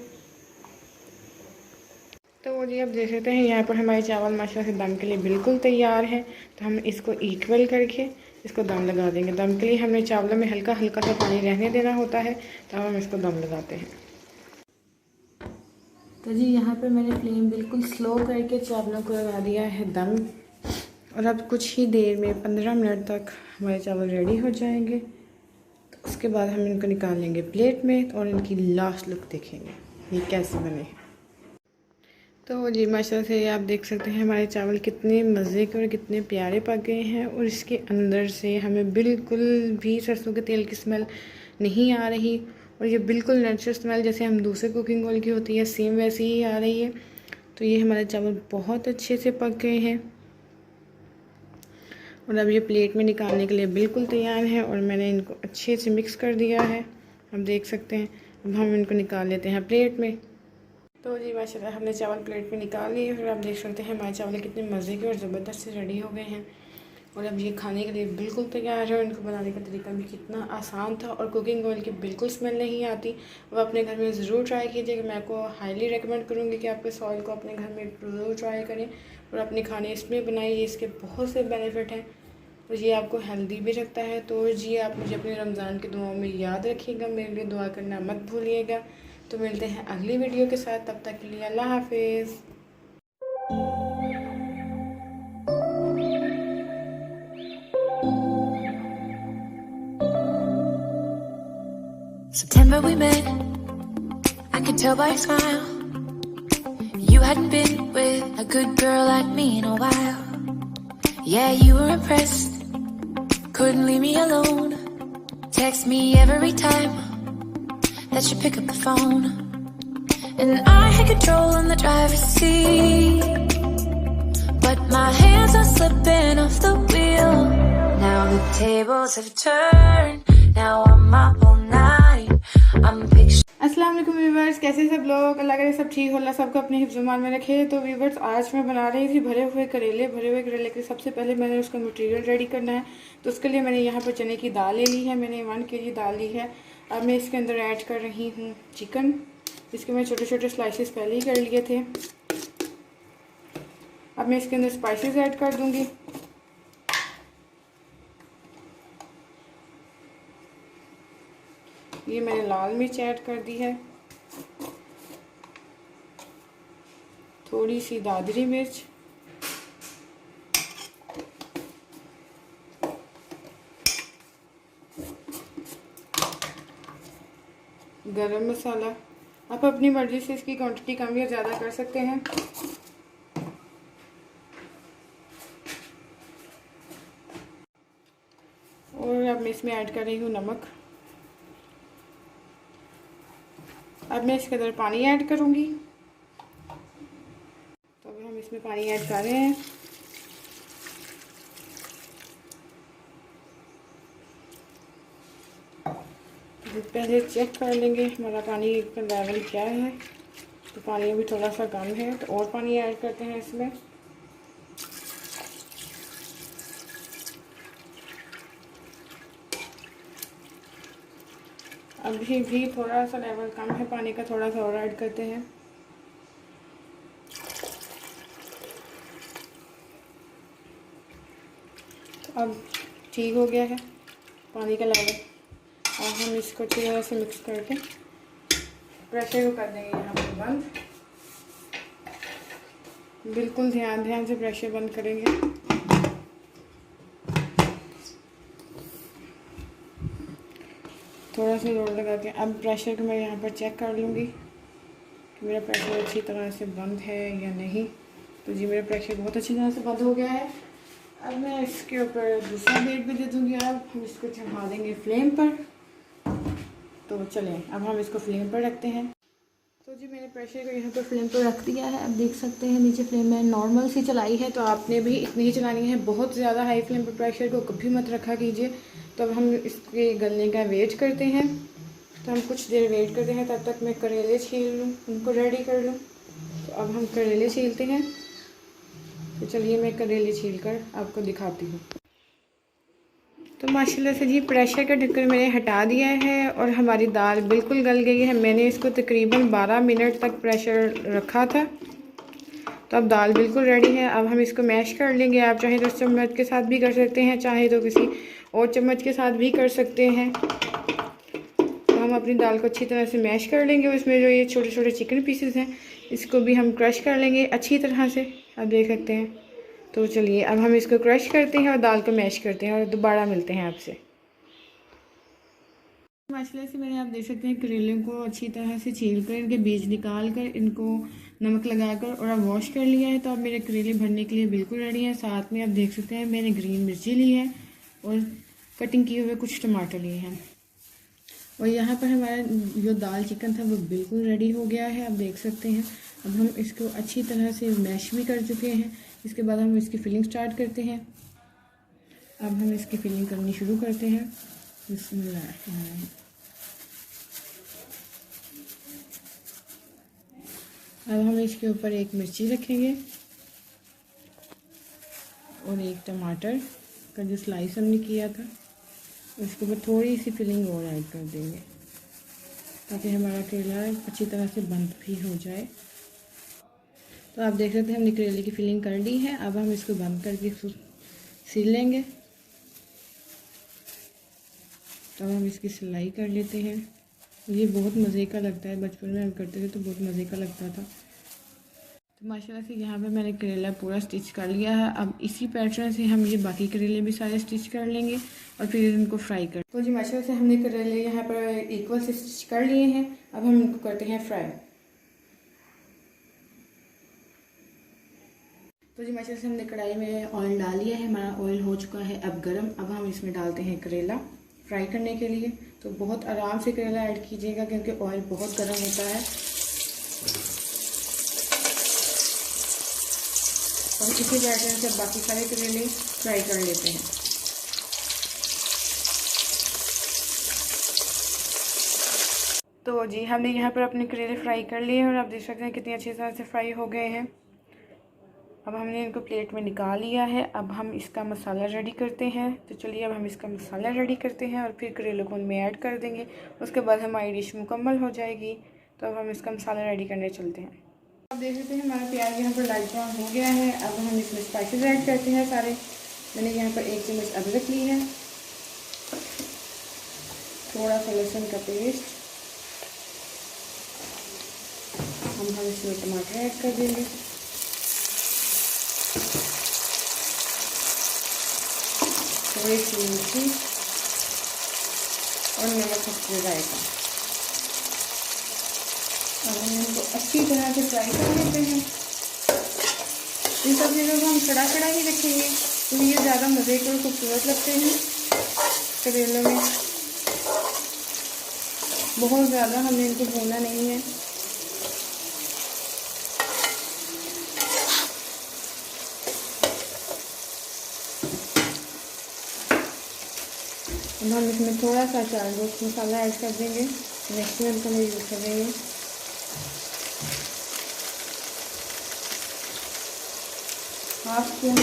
तो जी आप देख सकते हैं यहाँ पर हमारे चावल माशाल्लाह से दम के लिए बिल्कुल तैयार हैं। तो हम इसको इक्वल करके इसको दम लगा देंगे। दम के लिए हमने चावलों में हल्का हल्का सा पानी रहने देना होता है, तब हम इसको दम लगाते हैं। तो जी यहाँ पर मैंने फ्लेम बिल्कुल स्लो करके चावलों को लगा दिया है दम। और अब कुछ ही देर में 15 मिनट तक हमारे चावल रेडी हो जाएंगे। तो उसके बाद हम इनको निकाल लेंगे प्लेट में और इनकी लास्ट लुक देखेंगे ये कैसे बने। तो जी माशाल्लाह से आप देख सकते हैं हमारे चावल कितने मज़े के और कितने प्यारे पक गए हैं। और इसके अंदर से हमें बिल्कुल भी सरसों के तेल की स्मेल नहीं आ रही और ये बिल्कुल नेचुरल स्मेल जैसे हम दूसरे कुकिंग ऑयल की होती है सेम वैसी ही आ रही है। तो ये हमारे चावल बहुत अच्छे से पक गए हैं और अब ये प्लेट में निकालने के लिए बिल्कुल तैयार है। और मैंने इनको अच्छे से मिक्स कर दिया है, आप देख सकते हैं। अब हम इनको निकाल लेते हैं प्लेट में। तो जी माशाल्लाह हमने चावल प्लेट में निकाल लिए और आप देख सकते हैं हमारे चावल कितने मज़े के और ज़बरदस्त से रेडी हो गए हैं। और अब ये खाने के लिए बिल्कुल तैयार है। और इनको बनाने का तरीका भी कितना आसान था और कुकिंग ऑयल की बिल्कुल स्मेल नहीं आती। वो अपने घर में ज़रूर ट्राई कीजिएगा। मैं आपको हाईली रिकमेंड करूँगी कि आप इस ऑयल को अपने घर में ज़रूर ट्राई करें और अपने खाने इसमें बनाइए। इसके बहुत से बेनिफिट हैं और ये आपको हेल्दी भी रखता है। तो जी आप मुझे अपने रमज़ान की दुआओं में याद रखिएगा, मेरे लिए दुआ करना मत भूलिएगा। तो मिलते हैं अगली वीडियो के साथ, तब तक के लिए अल्लाह हाफिज़। September we met, I could tell by your smile. You hadn't been with a good girl like me in a while. Yeah, you were impressed, couldn't leave me alone. Text me every time that you pick up the phone. And I had control on the driver's seat, but my hands are slipping off the wheel. Now the tables have turned, now I'm up all night. I'm picturing. अस्सलाम वालेकुम viewers, कैसे सब लोग? अल्लाह करे सब ठीक हो, अल्लाह सबको अपने हिफ्ज़-ओ-मान में रखे। तो व्यूवर्स आज मैं बना रही थी भरे हुए करेले के सबसे पहले मैंने उसका मटेरियल रेडी करना है। तो उसके लिए मैंने यहाँ पर चने की दाल ले ली है, मैंने 1 kg दाल ली है। अब मैं इसके अंदर ऐड कर रही हूँ चिकन, इसके मैं छोटे छोटे स्लाइसेस पहले ही कर लिए थे। अब मैं इसके अंदर स्पाइसेस ऐड कर दूँगी। ये मैंने लाल मिर्च ऐड कर दी है, थोड़ी सी दादरी मिर्च, गरम मसाला। आप अपनी मर्ज़ी से इसकी क्वांटिटी कम या ज़्यादा कर सकते हैं। और अब मैं इसमें ऐड कर रही हूँ नमक। अब मैं इसके अंदर पानी ऐड करूँगी। तो अभी हम इसमें पानी ऐड कर रहे हैं पहले चेक कर लेंगे हमारा पानी का लेवल क्या है। तो पानी भी थोड़ा सा कम है तो और पानी ऐड करते हैं इसमें। अभी भी थोड़ा सा लेवल कम है पानी का, थोड़ा सा और ऐड करते हैं। तो अब ठीक हो गया है पानी का लेवल। अब हम इसको अच्छी तरह से मिक्स करके प्रेशर को कर देंगे यहाँ पर बंद। बिल्कुल ध्यान से प्रेशर बंद करेंगे। थोड़ा सा जोर लगा के अब प्रेशर को मैं यहाँ पर चेक कर लूँगी कि मेरा प्रेशर अच्छी तरह से बंद है या नहीं। तो जी मेरा प्रेशर बहुत अच्छी तरह से बंद हो गया है। अब मैं इसके ऊपर दूसरा वेट भी दे दूँगी। अब हम इसको चढ़ा देंगे फ्लेम पर। तो चलें अब हम इसको फ्लेम पर रखते हैं। तो जी मैंने प्रेशर को यहाँ पर फ्लेम पर रख दिया है। अब देख सकते हैं नीचे फ्लेम में नॉर्मल सी चलाई है, तो आपने भी इतनी ही चलानी है। बहुत ज़्यादा हाई फ्लेम पर प्रेशर को कभी मत रखा कीजिए। तो अब हम इसके गलने का वेट करते हैं। तो हम कुछ देर वेट करते हैं, तब तक मैं करेले छील लूँ, उनको रेडी कर लूँ। तो अब हम करेले छीलते हैं। तो चलिए मैं करेले छील कर आपको दिखाती हूँ। तो माशाल्लाह से जी प्रेशर का ढक्कन मैंने हटा दिया है और हमारी दाल बिल्कुल गल गई है। मैंने इसको तकरीबन 12 मिनट तक प्रेशर रखा था। तो अब दाल बिल्कुल रेडी है। अब हम इसको मैश कर लेंगे। आप चाहे तो चम्मच के साथ भी कर सकते हैं, चाहे तो किसी और चम्मच के साथ भी कर सकते हैं। तो हम अपनी दाल को अच्छी तरह से मैश कर लेंगे। उसमें जो ये छोटे छोटे चिकन पीसेस हैं इसको भी हम क्रश कर लेंगे अच्छी तरह से। आप देख सकते हैं। तो चलिए अब हम इसको क्रश करते हैं और दाल को मैश करते हैं और दोबारा मिलते हैं आपसे। माशाल्लाह से मैंने आप देख सकते हैं करेलों को अच्छी तरह से छील कर इनके बीज निकाल कर इनको नमक लगाकर और अब वॉश कर लिया है। तो अब मेरे करेले भरने के लिए बिल्कुल रेडी हैं। साथ में आप देख सकते हैं मैंने ग्रीन मिर्ची ली है और कटिंग किए हुए कुछ टमाटर लिए हैं। और यहाँ पर हमारा जो दाल चिकन था वो बिल्कुल रेडी हो गया है। आप देख सकते हैं। अब हम इसको अच्छी तरह से मैश भी कर चुके हैं। इसके बाद हम इसकी फिलिंग स्टार्ट करते हैं। अब हम इसकी फिलिंग करनी शुरू करते हैं। बिस्मिल्लाह। अब हम इसके ऊपर एक मिर्ची रखेंगे और एक टमाटर का जो स्लाइस हमने किया था उसके ऊपर थोड़ी सी फिलिंग और ऐड कर देंगे ताकि हमारा करेला अच्छी तरह से बंद भी हो जाए। तो आप देख सकते हैं हमने करेले की फिलिंग कर ली है। अब हम इसको बंद करके सील लेंगे। तो अब हम इसकी सिलाई कर लेते हैं। ये बहुत मज़े का लगता है, बचपन में हम करते थे तो बहुत मज़े का लगता था। तो माशाल्लाह से यहाँ पे मैंने करेला पूरा स्टिच कर लिया है। अब इसी पैटर्न से हम ये बाकी करेले भी सारे स्टिच कर लेंगे और फिर इनको फ्राई कर। तो जी माशाल्लाह से हमने करेले यहाँ पर इक्वल से स्टिच कर लिए हैं। अब हम इनको करते हैं फ्राई। तो जी माशाल्लाह से हमने कढ़ाई में ऑयल डाल लिया है। हमारा ऑयल हो चुका है अब गर्म। अब हम इसमें डालते हैं करेला फ्राई करने के लिए। तो बहुत आराम से करेला ऐड कीजिएगा क्योंकि ऑयल बहुत गर्म होता है। और इसी पैटर्न से बाकी सारे करेले फ्राई कर लेते हैं। तो जी हमने यहाँ पर अपने करेले फ्राई कर लिए हैं और आप देख सकते हैं कितनी अच्छी तरह से फ्राई हो गए हैं। अब हमने इनको प्लेट में निकाल लिया है। अब हम इसका मसाला रेडी करते हैं। तो चलिए अब हम इसका मसाला रेडी करते हैं और फिर करेलों को उनमें ऐड कर देंगे। उसके बाद हमारी डिश मुकम्मल हो जाएगी। तो अब हम इसका मसाला रेडी करने चलते हैं। अब देख सकते हैं हमारा प्याज यहाँ पर लाइट ब्राउन हो गया है। अब हम इसमें स्पाइसेस ऐड करते हैं सारे। मैंने यहाँ पर 1 चम्मच अदरक ली है, थोड़ा सा लहसुन का पेस्ट। हम इसमें टमाटर ऐड कर देंगे। थोड़ी सी मिर्ची और नमक हल्का जाएगा। अब हम इनको अच्छी तरह से फ्राई कर लेते हैं। इन सब चीज़ों को हम खड़ा खड़ा ही रखेंगे तो ये ज़्यादा मज़े के और खूबसूरत लगते हैं करेलों में। बहुत ज़्यादा हमें इनको भूनना नहीं है। अब हम इसमें थोड़ा सा चाट मसाला ऐड कर देंगे, मैक्सिमम को यूज़ कर देंगे। हाफ स्पून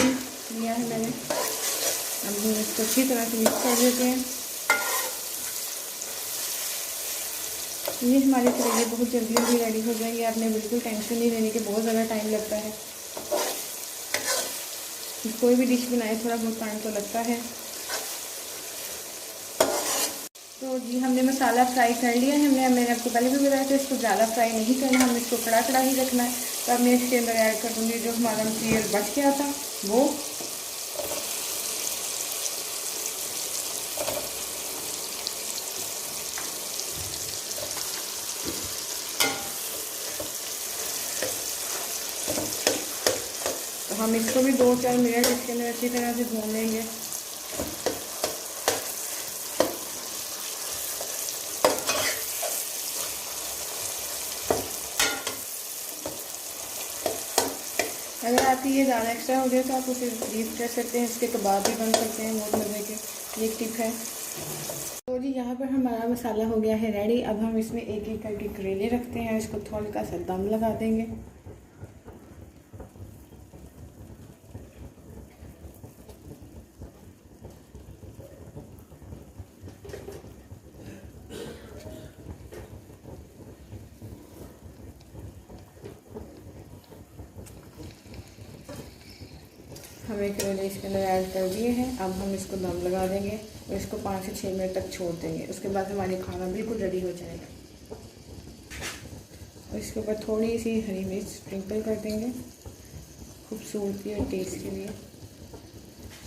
लिया है मैंने। अब हम इसको अच्छी तरह से मिक्स कर देते हैं। ये हमारे करेले बहुत जल्दी जल्दी रेडी हो जाएंगे, आपने बिल्कुल टेंशन नहीं लेने की, बहुत ज़्यादा टाइम लगता है। कोई भी डिश बनाए थोड़ा बहुत टाइम तो लगता है। तो जी हमने मसाला फ्राई कर लिया है। मैंने आपको पहले भी बताया था इसको ज़्यादा फ्राई नहीं करना, हमें इसको कड़ा कड़ा ही रखना है। तो अब मैं इसके अंदर ऐड कर दूँगी जो हमारा मटीरियल बच गया था वो। तो हम इसको भी 2-4 मिनट इसके अंदर अच्छी तरह से भून लेंगे। अगर आपकी ये ज़्यादा एक्स्ट्रा हो जाए तो आप उसे डीप कर सकते हैं, इसके कबाब भी बन सकते हैं बहुत मज़े के, ये एक टिप है। तो जी यहाँ पर हमारा मसाला हो गया है रेडी। अब हम इसमें एक एक करके करेले रखते हैं, इसको थोड़ा सा दम लगा देंगे। हमें करेले इसके अंदर ऐड कर दिए हैं। अब हम इसको दम लगा देंगे और इसको 5 से 6 मिनट तक छोड़ देंगे। उसके बाद हमारी खाना बिल्कुल रेडी हो जाएगा। और इसके ऊपर थोड़ी सी हरी मिर्च स्प्रिंकल कर देंगे खूबसूरती और टेस्ट के लिए।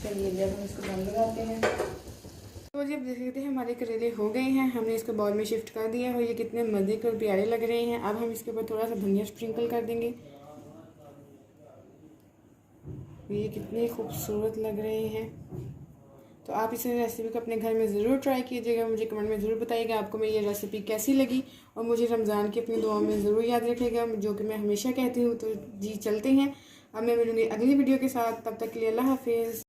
चलिए जब हम इसको दम लगाते हैं तो जब देख सकते हैं हमारे करेले हो गए हैं। हमने इसको बाउल में शिफ्ट कर दिया है और ये कितने मज़े के और प्यारे लग रहे हैं। अब हम इसके ऊपर थोड़ा सा धनिया स्प्रिंकल कर देंगे। ये कितने खूबसूरत लग रहे हैं। तो आप इस रेसिपी को अपने घर में ज़रूर ट्राई कीजिएगा। मुझे कमेंट में ज़रूर बताइएगा आपको मैं ये रेसिपी कैसी लगी, और मुझे रमज़ान की अपनी दुआओं में ज़रूर याद रखिएगा, जो कि मैं हमेशा कहती हूँ। तो जी चलते हैं, अब मैं मिलूँगी अगली वीडियो के साथ। तब तक के लिए अल्लाह हाफिज़।